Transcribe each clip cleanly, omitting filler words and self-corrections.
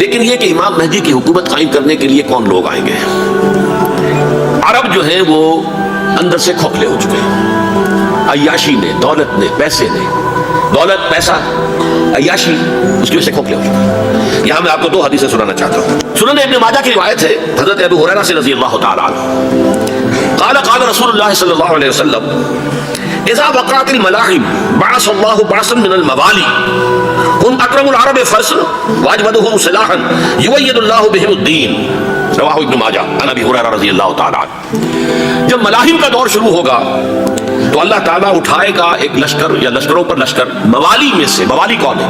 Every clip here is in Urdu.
لیکن یہ کہ امام مہدی کی حکومت قائم کرنے کے لیے کون لوگ آئیں گے؟ عرب جو ہیں وہ اندر سے کھوکھلے ہو چکے ہیں، عیاشی نے، دولت نے، پیسے نے، دولت، پیسہ، عیاشی، اس کی وجہ سے کھوکھلے ہو چکے ہیں۔ یہاں میں آپ کو دو حدیثیں سنانا چاہتا ہوں۔ سنن ابن ماجہ کی روایت ہے حضرت ابو ہریرہ سے رضی اللہ تعالی عنہ، قال قال رسول اللہ صلی اللہ علیہ وسلم اذا وقعت الملاحم بعث اللہ بعثا من الموالی هم اکرم العرب فرسا واجودهم سلاحا یؤید اللہ بهم الدین، رواہ ابن ماجہ عن ابی ہریرہ رضی اللہ تعالی عنہ۔ جب ملاحم کا دور شروع ہوگا تو اللہ تعالیٰ اٹھائے گا ایک لشکر یا لشکروں پر لشکر موالی میں سے۔ موالی کون ہے؟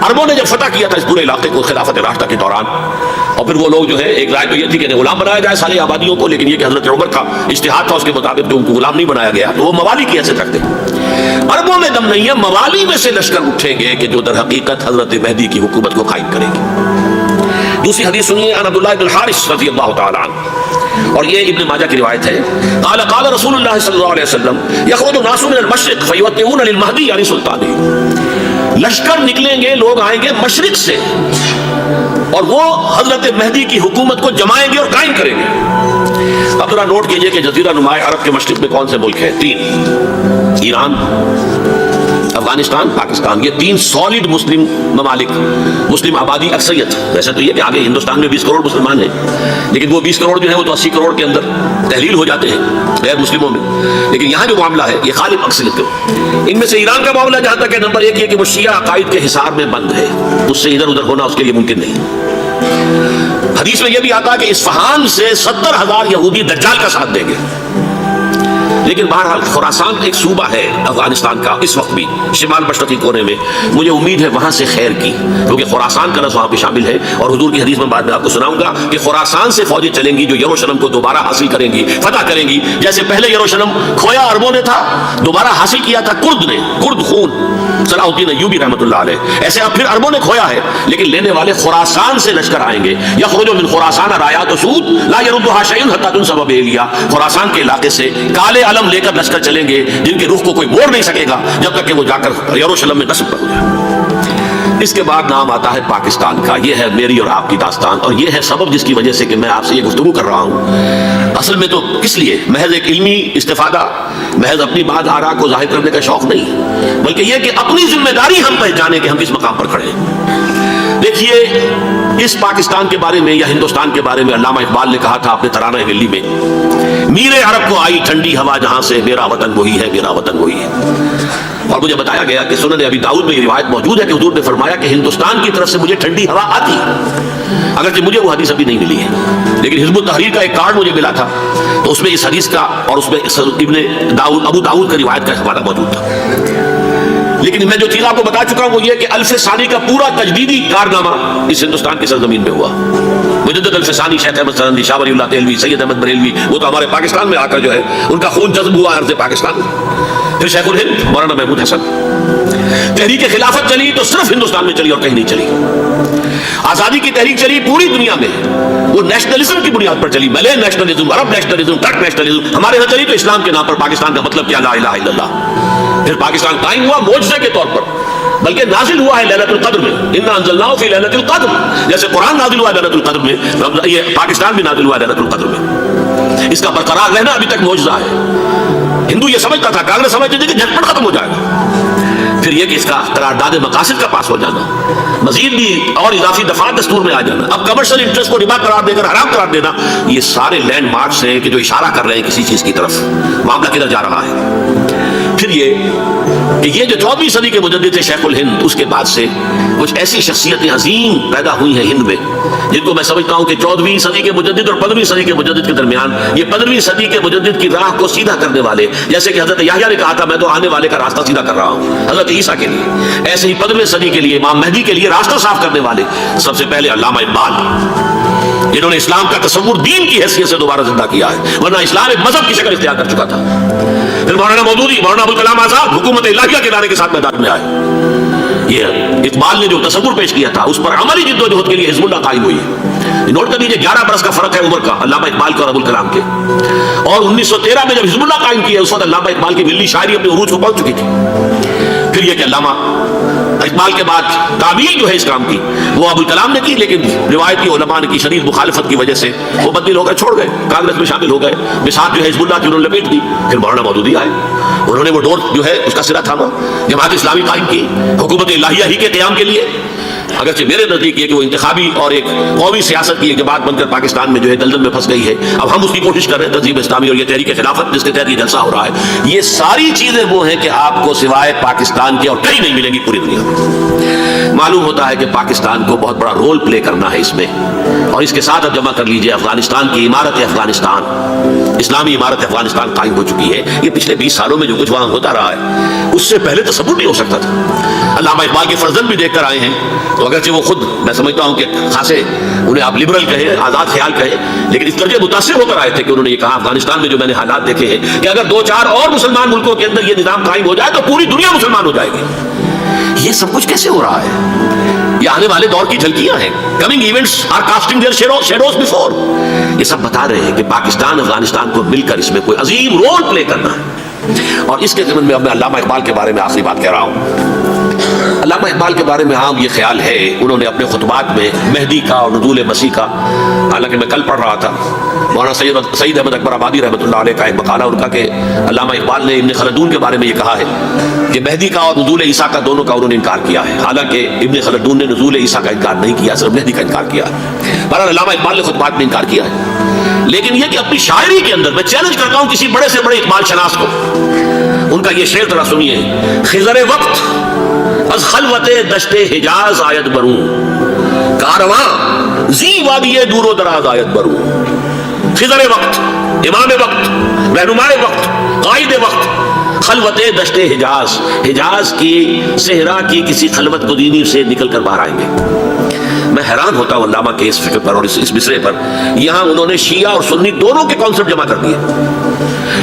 عربوں نے جب فتح کیا تھا اس پورے علاقے کو خلافت راشدہ کے دوران، اور پھر وہ لوگ جو ہے ایک رائے تو یہ تھی کہ غلام بنایا جائے ساری آبادیوں کو، لیکن یہ کہ حضرت عمر کا اجتہاد تھا اس کے مطابق کہ ان کو غلام نہیں بنایا گیا، تو وہ موالی کی حیثیت رکھتے۔ عربوں میں دم نہیں ہے، موالی میں سے لشکر اٹھیں گے کہ جو در حقیقت حضرت مہدی کی حکومت کو قائم کریں گے۔ دوسری حدیث سنیے عن عبداللہ بن الحارث رضی اللہ تعالی عنہ، اور یہ ابن ماجہ کی روایت ہے، قال قال رسول اللہ صلی اللہ علیہ وسلم یخرج الناس من المشرق فیوطئون للمہدی یعنی سلطانہ، لشکر نکلیں گے، لوگ آئیں گے مشرق سے اور وہ حضرت مہدی کی حکومت کو جمائیں گے اور قائم کریں گے۔ اب ذرا نوٹ کیجئے کہ جزیرہ نما عرب کے مشرق میں کون سے ملک ہیں؟ تین، ایران، افغانستان، پاکستان، یہ تین سالڈ مسلم ممالک، مسلم آبادی اکثریت۔ ویسے تو یہ کہ آگے ہندوستان میں 20 کروڑ مسلمان ہیں، لیکن وہ 20 کروڑ جو ہے وہ تو 80 کروڑ کے اندر تحلیل ہو جاتے ہیں غیر مسلموں میں، لیکن یہاں جو معاملہ ہے یہ غالب اکثریت کا۔ ان میں سے ایران کا معاملہ جہاں تک ہے، نمبر ایک یہ کہ وہ شیعہ عقائد کے حصار میں بند ہے، اس سے ادھر ادھر ہونا اس کے لیے ممکن نہیں۔ حدیث میں یہ بھی آتا ہے کہ اصفہان سے 70,000 یہودی دجال کا ساتھ دیں گے، لیکن بہرحال خراسان ایک صوبہ ہے افغانستان کا اس وقت بھی شمال مشرقی کونے میں، مجھے امید ہے وہاں سے خیر کی، کیونکہ خراسان کا لفظ وہاں پہ شامل ہے، اور حضور کی حدیث میں بعد میں آپ کو سناؤں گا کہ خراسان سے فوجیں چلیں گی جو یروشلم کو دوبارہ حاصل کریں گی، فتح کریں گی۔ جیسے پہلے یروشلم کھویا عربوں نے تھا، دوبارہ حاصل کیا تھا کرد نے، کرد خون صلاح الدین ایوبی رحمۃ اللہ علیہ، ایسے اب پھر عربوں نے کھویا ہے، لیکن لینے والے خراسان سے لشکر آئیں گے۔ یخرج من خراسان رایات سود لا يردها شیء حتی تنصب بإیلیا، خراسان کے علاقے سے کالے علم لے کر لشکر چلیں گے جن کے رخ کو کوئی موڑ نہیں سکے گا جب تک کہ وہ جا کر یروشلم میں نصب ہو جائے۔ اس کے بعد نام آتا ہے پاکستان کا۔ یہ ہے میری اور آپ کی داستان، اور یہ ہے سبب جس کی وجہ سے کہ میں آپ سے یہ گفتگو کر رہا ہوں۔ اصل میں تو کس لیے؟ محض ایک علمی استفادہ، محض اپنی بات آراء کو ظاہر کرنے کا شوق نہیں، بلکہ یہ کہ اپنی ذمہ داری ہم پہچانے کہ ہم کس مقام پر کھڑے ہیں۔ دیکھیے اس پاکستان کے بارے میں یا ہندوستان کے بارے میں علامہ اقبال نے کہا تھا اپنے ترانہ ملی میں، میرے عرب کو آئی ٹھنڈی ہوا جہاں سے، میرا وطن وہی ہے، میرا وطن وہی ہے۔ اور مجھے بتایا گیا کہ سنن ابی داؤد میں یہ روایت موجود ہے کہ حضور نے فرمایا کہ ہندوستان کی طرف سے مجھے ٹھنڈی ہوا آتی، اگرچہ مجھے وہ حدیث ابھی نہیں ملی ہے، لیکن حزب التحریر کا ایک کارڈ مجھے ملا تھا، تو اس میں اس حدیث کا اور اس میں ابن داؤد ابو داؤد کا روایت کا حوالہ موجود تھا۔ لیکن میں جو چیز آپ کو بتا چکا ہوں وہ یہ کہ الف ثانی کا پورا تجدیدی کارنامہ اس ہندوستان کی سرزمین میں ہوا۔ مجدد الف ثانی شیخ احمد سرندی، شاہ ولی اللہ دہلوی، سید احمد بریلوی، وہ تو ہمارے پاکستان میں آ کر جو ہے ان کا خون جذب ہوا ارض پاکستان میں۔ پھر شیخ الہند مولانا محمود حسن، تحریک خلافت چلی تو صرف ہندوستان میں چلی اور کہیں نہیں چلی۔ آزادی کی تحریک چلی پوری دنیا میں، وہ نیشنلزم کی بنیاد پر چلی، ملے نیشنلزم، عرب نیشنلزم، ٹرک نیشنلزم۔ ہمارے یہاں چلی تو اسلام کے نام پر، پاکستان کا مطلب کیا؟ لا الہ الا اللہ۔ پھر پاکستان قائم ہوا معجزے کے طور پر، بلکہ نازل ہوا ہے لیلۃ القدر میں، انا انزلناہ فی لیلۃ القدر، جیسے قرآن نازل ہوا ہے لیلۃ القدر میں، یہ پاکستان بھی نازل ہوا ہے لیلۃ القدر میں۔ اس کا برقرار رہنا ابھی تک معجزہ ہے۔ ہندو یہ سمجھتا تھا، کانگریس سمجھتی تھی کہ جھٹپٹ ختم ہو جائے گا، پھر یہ کہ اس کا قرارداد مقاصد کا پاس ہو جانا، مزید بھی اور اضافی دفعات دستور میں آ جانا، اب کمرشل انٹرسٹ کو ربا قرار دے کر حرام قرار دینا، یہ سارے لینڈ مارکس ہیں کہ جو اشارہ کر رہے ہیں کسی چیز کی طرف، معاملہ کدھر جا رہا ہے۔ پھر یہ کہ یہ جو 14ویں صدی کے مجدد تھے شیخ الہند، اس کے بعد سے کچھ ایسی شخصیتیں عظیم پیدا ہوئی ہیں ہند میں، جن کو میں سمجھتا ہوں کہ 14ویں صدی کے مجدد اور 15ویں صدی کے مجدد کے درمیان، یہ 15ویں صدی کے مجدد کی راہ کو سیدھا کرنے والے، جیسے کہ حضرت یحییٰ نے کہا تھا میں تو آنے والے کا راستہ سیدھا کر رہا ہوں حضرت عیسیٰ کے لیے، ایسے ہی 15ویں صدی کے لیے امام مہدی کے لیے راستہ صاف کرنے والے سب سے پہلے علامہ اقبال، جنہوں نے اسلام کا تصور دین کی حیثیت سے دوبارہ زندہ کیا ہے، ورنہ اسلام ایک مذہب کی شکل اختیار کر چکا تھا۔ پھر مولانا مودودی، مولانا ابوالکلام آزاد حکومت الہیہ کے نعرے کے ساتھ میدان میں آئے۔ یہ اقبال نے جو تصور پیش کیا تھا اس پر عملی جدوجہد کے لیے حزب اللہ قائم ہوئی۔ نوٹ کر لیجیے 11 برس کا فرق ہے عمر کا علامہ اقبال کا اور ابوالکلام کے، اور 1913 میں جب حزب اللہ قائم کیا اس وقت علامہ اقبال کی ملی شاعری اپنے عروج کو پہنچ چکی تھی۔ پھر یہ کہ علامہ اقبال کے بعد تعبیر جو ہے اس کام کی وہ ابوالکلام نے کی، لیکن روایتی علماء نے کی شدید مخالفت کی وجہ سے وہ بدل ہو گئے، چھوڑ گئے، کانگریس میں شامل ہو گئے، بساط جو ہے حزب اللہ کی انہوں نے لپیٹ دی۔ پھر مولانا مودودی آئے، انہوں نے وہ ڈور جو ہے اس کا سرا تھاما، جماعت اسلامی قائم کی حکومت الہیہ ہی کے قیام کے لیے۔ اگرچہ میرے نزدیک یہ کہ وہ انتخابی اور ایک قومی سیاست کی ایک جماعت بن کر پاکستان میں جو ہے دلدل میں پھنس گئی ہے، اب ہم اس کی کوشش کر رہے ہیں، تنظیم اسلامی اور یہ تحریک خلافت جس کے تحت یہ جلسہ ہو رہا ہے، یہ ساری چیزیں وہ ہیں کہ آپ کو سوائے پاکستان کے اور کہیں نہیں ملیں گی پوری دنیا میں۔ معلوم ہوتا ہے کہ پاکستان کو بہت بڑا رول پلے کرنا ہے اس میں، اور اس کے ساتھ اب جمع کر لیجئے افغانستان کی عمارت افغانستان، اسلامی عمارت افغانستان قائم ہو چکی ہے۔ یہ پچھلے 20 سالوں میں جو کچھ وہاں ہوتا رہا ہے اس سے پہلے تصور نہیں ہو سکتا تھا۔ علامہ اقبال کے فرزند بھی دیکھ کر آئے ہیں، تو اگرچہ وہ خود میں سمجھتا ہوں کہ خاصے انہیں آپ لبرل کہیں، آزاد خیال کہیں، لیکن اس درجے متاثر ہو کر آئے تھے کہ انہوں نے یہ کہا افغانستان میں جو میں نے حالات دیکھے ہیں کہ اگر 2-4 اور مسلمان ملکوں کے اندر یہ نظام قائم ہو جائے تو پوری دنیا مسلمان ہو جائے گی۔ یہ سب کچھ کیسے ہو رہا ہے؟ یہ آنے والے دور کی جھلکیاں ہیں۔ Coming events are casting their shadows before. یہ سب بتا رہے ہیں کہ پاکستان افغانستان کو مل کر اس میں کوئی عظیم رول پلے کرنا ہے۔ اور اس کے ضمن میں اب میں علامہ اقبال کے بارے میں آخری بات کہہ رہا ہوں۔ علامہ اقبال کے بارے میں عام یہ خیال ہے، انہوں نے اپنے خطبات میں مہدی کا اور نزول مسیح کا، حالانکہ میں کل پڑھ رہا تھا مولانا سعید احمد اکبر آبادی رحمۃ اللہ علیہ کا ایک مقالہ ان کا کہ علامہ اقبال نے ابن خلدون کے بارے میں یہ کہا ہے کہ مہدی کا اور نزول عیسیٰ کا دونوں کا انہوں نے انکار کیا ہے، حالانکہ ابن خلدون نے نزول عیسیٰ کا انکار نہیں کیا، صرف مہدی کا انکار کیا ہے۔ بہرحال علامہ اقبال نے خطبات میں انکار کیا ہے، لیکن یہ کہ اپنی شاعری کے اندر میں چیلنج کرتا ہوں کسی بڑے سے بڑے اقبال شناس کو، ان کا یہ شعر ذرا سنیے۔ خضر وقت از خلوت دشت حجاز آیت بروں، کارواں زی وادی دور و دراز آیت بروں۔ خضر وقت، امام وقت، رہنمائے وقت، قائد وقت، خلوت دشت حجاز، حجاز کی صحرا کی کسی خلوت گزینی سے نکل کر باہر آئیں گے۔ میں حیران ہوتا ہوں علامہ کے اس فکر پر اور اس مصرے پر۔ یہاں انہوں نے شیعہ اور سنی دونوں کے کانسیپٹ جمع کر دیے۔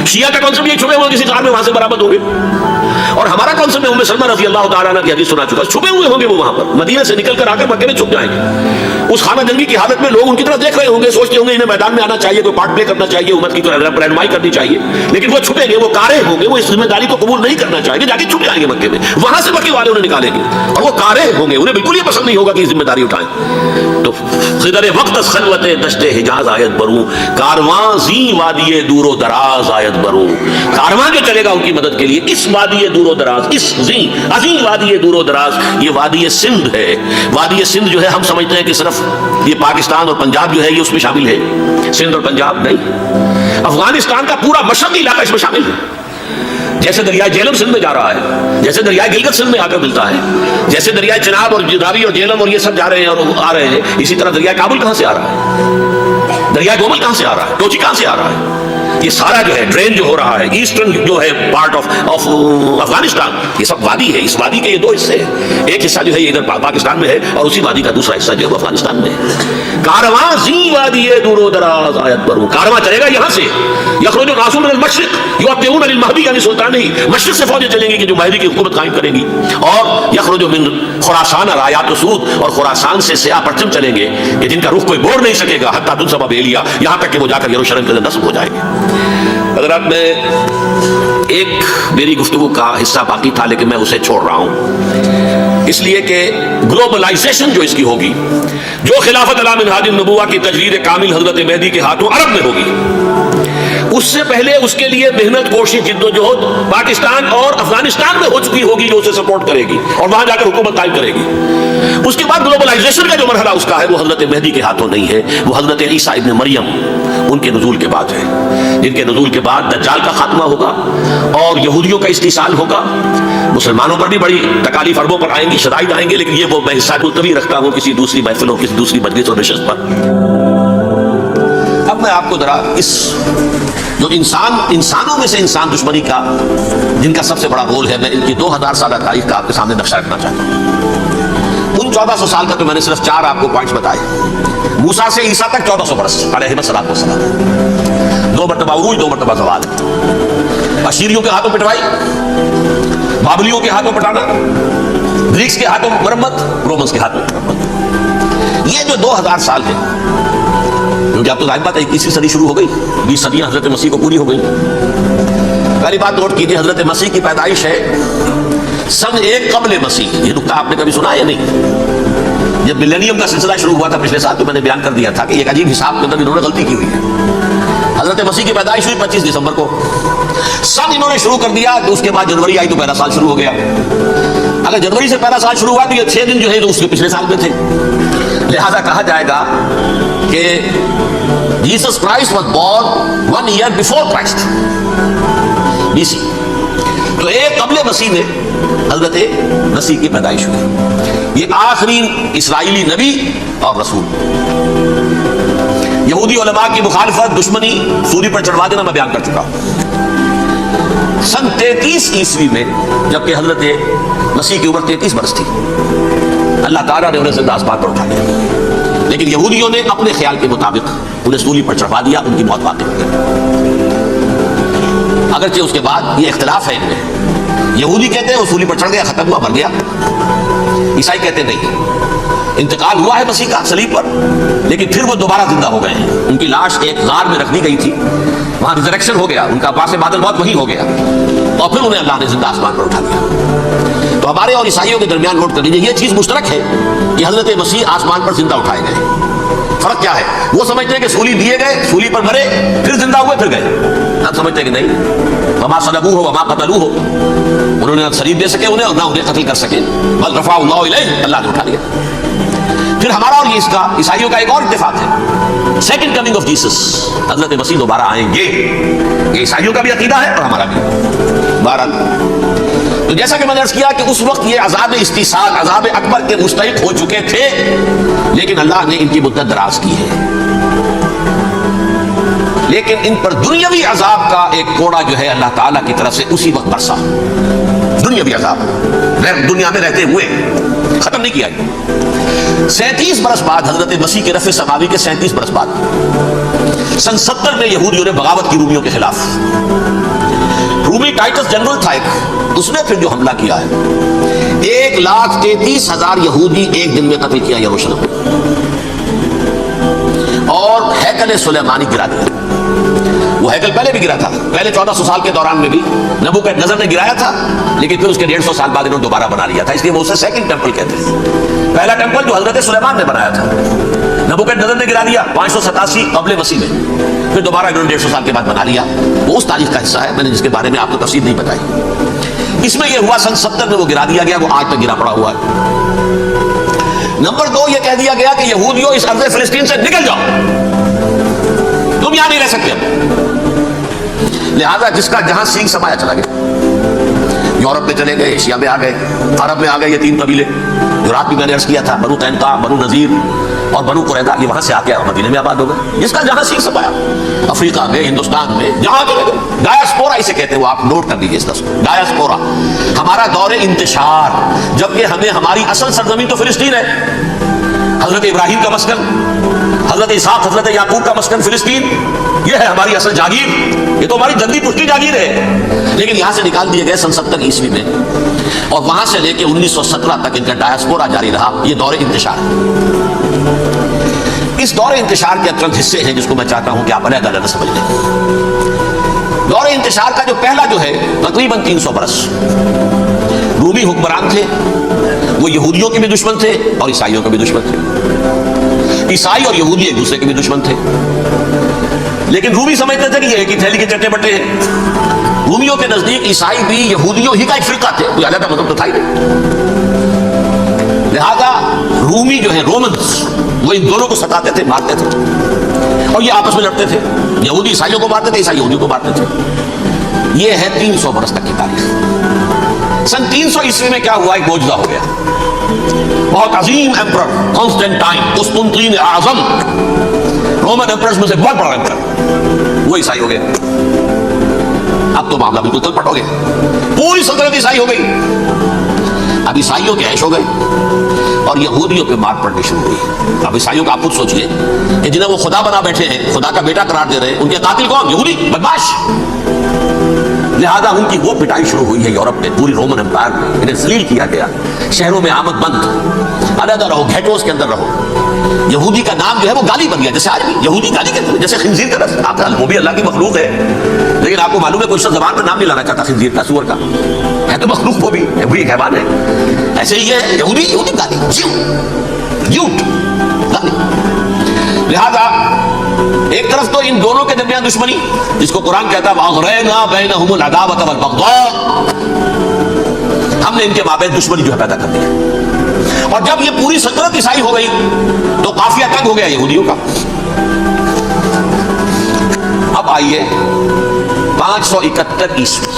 شیعہ کا کانسیپٹ یہ چھپے ہوئے کسی غار میں وہاں سے برآمد ہوں گے، اور ہمارا کانسیپٹ ام سلمہ رضی اللہ تعالیٰ عنہ کی حدیث سنا چکا، چھپے ہوئے ہوں گے وہ وہاں پر، مدینہ سے نکل کر آ کر مکے میں چھپ جائیں گے۔ اس خانہ جنگی کی حالت میں لوگ ان کی طرف دیکھ رہے ہوں گے، سوچتے ہوں گے انہیں میدان میں آنا چاہیے، کوئی پارٹ پلے کرنا چاہیے، امت کی رہنمائی کرنی چاہیے، لیکن وہ چھپیں گے، وہ کارے ہوں گے، وہ اس ذمہ داری کو قبول نہیں کرنا چاہیں گے، جا کے چھپ جائیں گے مکے میں، وہاں سے مکے والے انہیں نکالیں گے، اور وہ کارے ہوں گے، انہیں بالکل یہ پسند نہیں ہوگا کہ یہ ذمہ داری اٹھائیں۔ تو خضر وقت از خلوت دشت حجاز آیت بروں، کارواں زی وادی دور و دراز آیت بروں۔ کارواں جو چلے گا ان کی مدد کے لیے اس وادی دور و دراز، اس عظیم وادی دور و دراز، یہ وادی سندھ ہے۔ وادی سندھ جو ہے ہم سمجھتے ہیں کہ صرف یہ پاکستان اور پنجاب جو ہے یہ اس میں شامل ہے، سندھ اور پنجاب نہیں، افغانستان کا پورا مشرقی علاقہ اس میں شامل ہے۔ جیسے دریائے جہلم سندھ میں جا رہا ہے، جیسے دریائے گلگت سندھ میں آ کر ملتا ہے، جیسے دریائے چناب اور راوی اور جہلم اور یہ سب جا رہے ہیں اور آ رہے ہیں، اسی طرح دریائے کابل کہاں سے آ رہا ہے، دریائے گومل کہاں سے آ رہا ہے، ٹوچی کہاں سے آ رہا ہے، یہ سارا جو ہے ڈرین جو ہو رہا ہے، ایسٹرن جو ہے پارٹ آف افغانستان، یہ سب وادی ہے۔ اس وادی کے یہ دو حصے ہیں، ایک حصہ جو ہے ادھر پاکستان میں ہے اور اسی وادی کا دوسرا حصہ جو ہے افغانستان میں ہے۔ کارواں زی وادی دور و دراز آیت بروں، کارواں چلے گا یہاں سے، یخرج الناس من المشرق یؤتون للمہدی عن سلطانہ، مشرق سے فوجیں چلیں گی کہ جو مہدی کی حکومت قائم کریں گی، اور یخرج من خراسان رایات سود، اور خراسان سے سیاہ پرچم چلیں گے کہ جن کا رخ کوئی موڑ نہیں سکے گا، حتی تنصب بیلیا، یہاں تک کہ وہ جا کر یروشلم کے اندر نصب ہو جائیں گے۔ حضرات میں ایک میری گفتگو کا حصہ باقی تھا لیکن میں اسے چھوڑ رہا ہوں، اس لیے کہ گلوبلائزیشن جو اس کی ہوگی، جو خلافت علی منہاج النبوہ کی تجرید کامل حضرت مہدی کے ہاتھوں عرب میں ہوگی، اس سے پہلے اس کے لیے محنت، کوشش، جد و جہد پاکستان اور افغانستان میں ہو چکی ہوگی جو اسے سپورٹ کرے گی اور وہاں جا کر حکومت قائم کرے گی۔ اس کے بعد گلوبلائزیشن کا جو مرحلہ اس کا ہے وہ حضرت مہدی کے ہاتھوں نہیں ہے، وہ حضرت عیسیٰ ابن مریم ان کے نزول کے بعد ہے، جن کے نزول کے بعد دجال کا خاتمہ ہوگا اور یہودیوں کا استحصال ہوگا۔ مسلمانوں پر بھی بڑی تکالیف عربوں پر آئیں گی، شدائد آئیں گے، لیکن یہ وہ میں حصہ ملتوی رکھتا ہوں کسی دوسری محفل اور کسی دوسری مجلس اور نشست پر۔ اب میں آپ کو ذرا اس جو انسانوں میں سے انسان دشمنی کا جن کا سب سے بڑا رول ہے، میں ان کی 2000 سالہ تاریخ کا آپ کے سامنے نقشہ رکھنا چاہتا ہوں۔ ان 1400 سال کا تو میں نے صرف 4 آپ کو پوائنٹس بتائے، موسیٰ سے عیسیٰ تک 1400 برس علیہ السلام، 2 مرتبہ عروج، 2 مرتبہ زوال، اشیریوں کے ہاتھوں پٹوائی، بابلیوں کے ہاتھوں پٹانا، گریکس کے ہاتھوں مرمت، رومنس کے ہاتھوں مرمت۔ یہ جو 2000 سال ہے، کیونکہ اب تو ظاہر بات ہے 21ویں صدی شروع ہو گئی، 20 صدیاں حضرت مسیح کو پوری ہو گئی۔ پہلی بات نوٹ کیجیے، حضرت مسیح کی پیدائش ہے سن ایک قبل مسیح. یہ نکتہ آپ نے کبھی سنا یا نہیں؟ جب ملینیم کا سلسلہ شروع ہوا تھا پچھلے سال تو میں نے بیان کر دیا تھا کہ ایک عجیب حساب کے اندر انہوں نے غلطی کی ہوئی ہے. حضرت مسیح کی پیدائش ہوئی 25 دسمبر کو. سن انہوں نے شروع کر دیا تو اس کے بعد جنوری آئی تو پہلا سال شروع ہو گیا. اگر جنوری سے پہلا سال شروع ہوا تو یہ 6 دن جو ہے تو اس کے پچھلے سال میں تھے. لہذا کہا جائے گا کہ Jesus Christ was born 1 year before Christ BC. تو ایک قبل مسیح میں حضرت مسیح کی پیدائش ہوئی. یہ آخری اسرائیلی نبی اور رسول. یہودی علماء کی مخالفت دشمنی سوری پر چڑھوا دینا میں بیان کر چکا ہوں. سن 33 عیسوی میں جبکہ حضرت مسیح کی عمر 33 برس تھی اللہ تعالیٰ نے انہیں زندہ آسمان پر اٹھا لیا. لیکن یہودیوں نے اپنے خیال کے مطابق انہیں سولی پر چڑھوا دیا. ان کی موت واقع ہو گئی. اگرچہ اس کے بعد یہ اختلاف ہے ان میں. یہودی کہتے ہیں وہ سولی پر چڑھ گیا ختم ہوا مر گیا. عیسائی کہتے نہیں انتقال ہوا ہے مسیح کا صلیب پر لیکن پھر وہ دوبارہ زندہ ہو گئے ہیں. ان کی لاش ایک غار میں رکھ دی گئی تھی وہاں ریزریکشن ہو گیا. ان کا باس بادل موت وہی ہو گیا اور پھر انہیں اللہ نے زندہ آسمان پر اٹھا دیا. تو ہمارے اور عیسائیوں کے درمیان نوٹ کر لیجیے یہ چیز مشترک ہے کہ حضرت مسیح آسمان پر زندہ اٹھائے گئے. فرق کیا ہے؟ وہ سمجھتے ہیں کہ سولی دیے گئے سولی پر مرے پھر زندہ ہوئے پھر گئے. ہم سمجھتے ہیں کہ نہیں وما صلبوہ وما قتلوہ انہوں نے نہ صلیب دے سکے انہیں اور نہ انہیں قتل کر سکے بل رفعہ اللہ الیہ اللہ نے اٹھا لیا. پھر ہمارا اور یہ اس کا عیسائیوں کا ایک اور اتفاق ہے سیکنڈ کمنگ آف جیسس. حضرت مسیح دوبارہ آئیں گے. یہ عیسائیوں کا بھی عقیدہ ہے اور ہمارا بھی. بہرحال تو جیسا کہ میں نے عرض کیا کہ اس وقت یہ عذاب استیصال عذاب اکبر کے مستحق ہو چکے تھے لیکن اللہ نے ان کی مدت دراز کی ہے. لیکن ان پر دنیاوی عذاب کا ایک کوڑا جو ہے اللہ تعالیٰ کی طرف سے اسی وقت برسا. دنیاوی عذاب دنیا میں رہتے ہوئے ختم نہیں کیا. 37 برس بعد حضرت مسیح کے رفع سماوی کے 37 برس بعد سن 70 میں یہودیوں نے بغاوت کی رومیوں کے خلاف. رومی ٹائٹس جنرل تھا ایک اس نے پھر جو حملہ کیا ہے 1,33,000 یہودی ایک دن میں قتل کیا یروشلم اور ہیکل سلیمانی گرا دیا. وہ ہیکل پہلے بھی گرا تھا. پہلے 1400 سال کے دوران میں بھی نبوکدنیزر نے گرایا تھا لیکن پھر اس کے 150 سال بعد انہوں نے دوبارہ بنا لیا تھا. اس لیے وہ اسے سیکنڈ ٹیمپل کہتے ہیں. پہلا ٹیمپل جو حضرت سلیمان نے بنایا تھا نبوکدنیزر نے گرا دیا 587 قبل مسیح میں. پھر دوبارہ انہوں نے 150 سال کے بعد بنا لیا. وہ اس تاریخ کا حصہ ہے میں نے جس کے بارے میں آپ کو تفصیل نہیں بتائی. اس میں یہ ہوا سن 70 میں وہ گرا دیا گیا. وہ آج تک گرا پڑا ہوا ہے. نمبر 2 یہ کہہ دیا گیا کہ یہودیوں اس ارض فلسطین سے نکل جاؤ تم یہاں نہیں رہ سکتے. لہذا جس کا جہاں سینگ سمایا چلا گیا. یورپ میں چلے گئے ایشیا میں آ گئے عرب میں آ گئے. یہ 3 قبیلے جو رات بھی میں نے عرض کیا تھا بنو قینقاع بنو نذیر اور بنو قریظہ یہ وہاں سے آ کے مدینے میں آباد ہو گئے. جس کا جہاں سینگ سمایا افریقہ میں ہندوستان میں جہاں چلے گئے. ڈایاسپورا اسے کہتے ہیں. وہ آپ نوٹ کر لیجیے اس لفظ کو ڈایاسپورا. ہمارا دور انتشار جبکہ ہمیں ہماری اصل سرزمین تو فلسطین ہے. حضرت ابراہیم کا مسکن حضرت اسحاق حضرت یعقوب کا مسکن فلسطین یہ ہے ہماری اصل جاگیر. یہ تو ہماری جلدی پشتی جاگیر ہے لیکن یہاں سے نکال دیے گئے سن 70 عیسوی میں اور وہاں سے لے کے 1917 تک ان کا ڈایاسپورا جاری رہا. یہ دور انتشار. اس دور انتشار کے چند حصے ہیں جس کو میں چاہتا ہوں کہ آپ علیحدہ علیحدہ سمجھ لیں. دور انتشار کا جو پہلا جو ہے تقریباً 300 برس رومی حکمران تھے. وہ یہودیوں کے بھی دشمن تھے اور عیسائیوں کے بھی دشمن تھے. عیسائی اور یہودی ایک دوسرے کے بھی دشمن تھے لیکن رومی سمجھتے تھے کہ یہ ایک ہی تھیلی کے چٹے بٹے ہیں. رومیوں کے نزدیک عیسائی بھی یہودیوں ہی کا ایک فرقہ تھے. کوئی علیحدہ مذہب تو تھا ہی نہیں. لہذا رومی جو ہے رومنز وہ ان دونوں کو ستاتے تھے مارتے تھے اور یہ آپس میں لڑتے تھے. یہودی عیسائیوں کو مارتے تھے عیسائی یہودیوں کو مارتے تھے. یہ ہے 300 برس تک کی تاریخ. سن 300 عیسوی میں کیا ہوا؟ ایک معجزہ ہو گیا. بہت عظیم ایمپرر کانسٹینٹائن قسطنطین اعظم رومن ایمپررز میں سے بہت بڑا ایمپرر وہ عیسائی ہو گئے. اب تو معاملہ بالکل تل پٹ ہو گیا. پوری سلطنت عیسائی ہو گئی. اب عیسائیوں کے عیش ہو گئے اور یہودیوں پہ مار پڑنی شروع ہوئی. اب عیسائیوں کا آپ خود سوچئے کہ جنہیں وہ خدا بنا بیٹھے ہیں خدا کا بیٹا قرار دے رہے ہیں ان کے قاتل کون؟ یہودی بدماش. لہذا ان کی وہ پٹائی شروع ہوئی ہے یورپ میں. پوری رومن امپائر میں انہیں ذلیل کیا گیا. شہروں میں آمد بند علیحدہ رہو گھیٹوز کے اندر رہو. یہودی کا نام جو ہے وہ گالی بن گیا. جیسے آج بھی یہودی گالی کہتے ہیں جیسے خنزیر کا رس. آپ وہ بھی اللہ کی مخلوق ہے لیکن آپ کو معلوم ہے کوئی شخص زبان پر نام نہیں لانا چاہتا خنزیر کا سور کا. ہے تو مخلوق وہ بھی ایک حیوان ہے. ایسے ہی ہے یہودی گالی جھوٹ گالی. لہذا ایک طرف تو ان دونوں کے درمیان دشمنی جس کو قرآن کہتا ہے وَأَغْرَيْنَا بَيْنَهُمُ الْعَدَاوَةَ وَالْبَغْضَاءَ، ہم نے ان کے مابین دشمنی جو ہے پیدا کر دی. اور جب یہ پوری سلطنت عیسائی ہو گئی تو قافیہ تنگ ہو گیا یہودیوں کا. اب آئیے 571 عیسوی،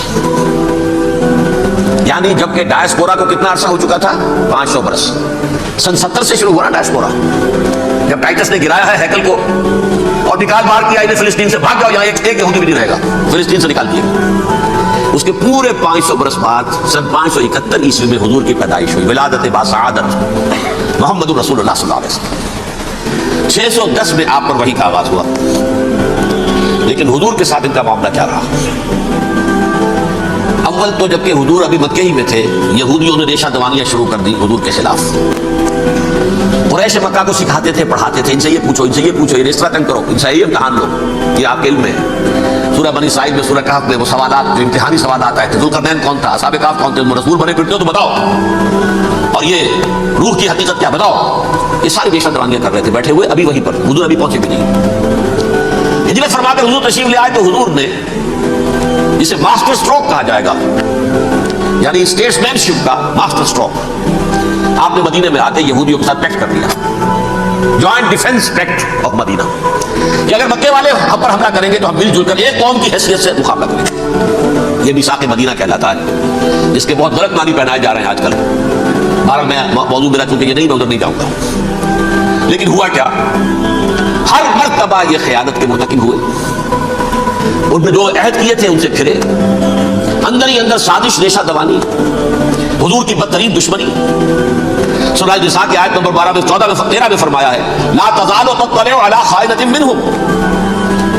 یعنی جبکہ ڈائسپورا کو کتنا عرصہ ہو چکا تھا؟ 500 برس. سن 70 سے شروع ہوا نا ڈائسپورا، جب ٹائٹس نے گرایا ہے ہیکل کو اور نکال باہر کیا انہیں فلسطین سے، بھاگ جاؤ یہاں ایک یہودی بھی نہیں رہے گا، فلسطین سے نکال دیا. اس کے پورے 500 برس بعد سن 571 عیسوی میں حضور کی پیدائش ہوئی، ولادت با سعادت محمد رسول اللہ صلی اللہ علیہ وسلم. 610 میں آپ پر وحی کا آغاز ہوا. لیکن حضور کے ساتھ ان کا معاملہ کیا رہا؟ اول تو جبکہ حضور ابھی مکے ہی میں تھے، یہودیوں نے ریشہ دوانیاں شروع کر دی حضور کے خلاف. قریش مکہ کو سکھاتے تھے، پڑھاتے تھے، ان سے یہ پوچھو، ان سے یہ پوچھو، یہ اس طرح تنگ کرو، ان سے یہ امتحان لو، یہ آپ کے علم میں. سورہ بنی اسرائیل میں، سورہ کہف میں وہ سوالات جو امتحانی سوالات آئے تھے، ذوالقرنین کون تھا، اصحاب کہف کون تھے، رسول بنے پھرتے ہو تو بتاؤ، اور یہ روح کی حقیقت کیا بتاؤ. یہ ساری ریشہ دوانیاں کر رہے تھے بیٹھے ہوئے ابھی وہیں پر. حضور ابھی پہنچے بھی نہیں. ہجرت فرما کر حضور تشریف لے آئے تو حضور نے جسے ماسٹر اسٹروک کہا جائے گا، یعنی اسٹیٹس مین شپ کا ماسٹر اسٹروک، آپ نے مدینے میں آتے یہودیوں کے ساتھ پیکٹ کر دیا، جوائنٹ ڈیفنس پیکٹ آف مدینہ، کہ اگر مکے والے ہم پر حملہ کریں گے تو ہم مل جل کر ایک قوم کی حیثیت سے مقابلہ کریں گے. یہ میثاق مدینہ کہلاتا ہے، جس کے بہت غلط معنی پہنائے جا رہے ہیں آج کل. بہرحال میں موضوع میرا چونکہ یہ نہیں، میں ادھر نہیں جاؤں گا. لیکن ہوا کیا؟ ہر مرتبہ یہ خیانت کے مرتکب ہوئے. ان نے جو عہد کیے تھے ان سے پھرے، اندر ہی اندر سازش، ریشہ دوانی، حضور کی بدترین دشمنی. سورہ نساء کی آیت نمبر 12 میں 14 میں 13 میں فرمایا ہے لا تزال تطلع علی خائنۃ منهم،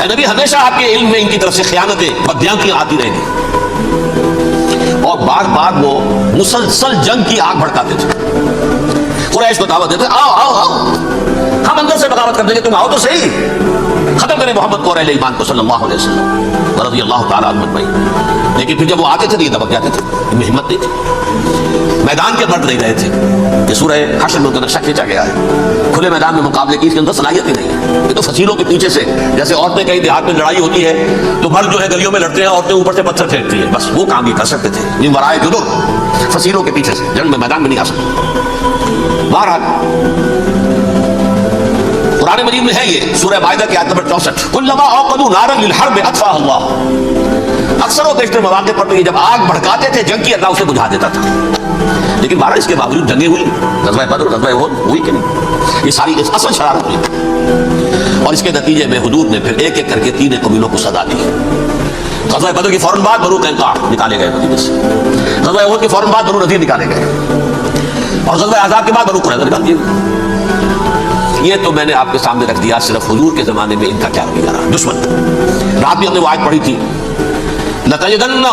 اے نبی ہمیشہ آپ کے علم میں ان کی طرف سے خیانتیں، بدیانتیاں آتی رہیں گی. اور بار بار وہ مسلسل جنگ کی آگ بھڑکاتے تھے. قریش کو دعوت دیتے آؤ آؤ آؤ، ہم اندر سے بغاوت کر دیں گے، تم آؤ تو صحیح، ختم کریں محمد کو اور اہل ایمان کو صلی اللہ علیہ وسلم رضی اللہ تعالیٰ عنہ اجمعین. لیکن پھر جب وہ آتے تھے تو یہ دبک جاتے تھے، ان میں ہمت نہیں تھی، میدان کے مرد نہیں رہے تھے. یہ سورہ حشر میں ان کا نقشہ کھینچا گیا ہے. کھلے میدان میں مقابلے کی اس کے اندر صلاحیت ہی نہیں ہے. یہ تو فصیلوں کے پیچھے سے، جیسے عورتیں کہیں دیہات میں لڑائی ہوتی ہے تو مرد جو ہے گلیوں میں لڑتے ہیں، عورتیں اوپر سے پتھر پھینکتی ہیں، بس وہ کام یہ کر سکتے تھے. من ورائے جدر، فصیلوں کے پیچھے سے، جنگ میں میدان میں نہیں آ سکتے. بہرحال قرآن مجید میں ہے یہ سورہ مائدہ کی آیت نمبر 64 کلما اوقدوا نارا للحرب اطفاها اللہ. اکثر و بیشتر مواقع پر تو یہ جب آگ بھڑکاتے تھے جنگ کی، اللہ اسے بجھا دیتا تھا. لیکن بہرحال اس کے باوجود جنگیں ہوئی، غزوہ بدر، غزوہ احد ہوئی کہ نہیں، یہ ساری اصل شرارت ہوئی. اور اس کے نتیجے میں حضور نے پھر ایک ایک کر کے 3 قبیلوں کو سزا دی. غزوہ بدر کے فوراً بعد بنو قینقاع نکالے گئے مدینے سے، غزوہ احد کے فوراً بعد بنو نذیر نکالے گئے، اور غزوہ احزاب کے بعد بنو قریظہ نکال دیے. یہ تو میں نے آپ کے سامنے رکھ دیا صرف حضور کے زمانے میں ان کا کیا رویہ رہا. دشمن رات بھی ہم نے وہ آیت پڑھی تھی لَتَجِدَنَّ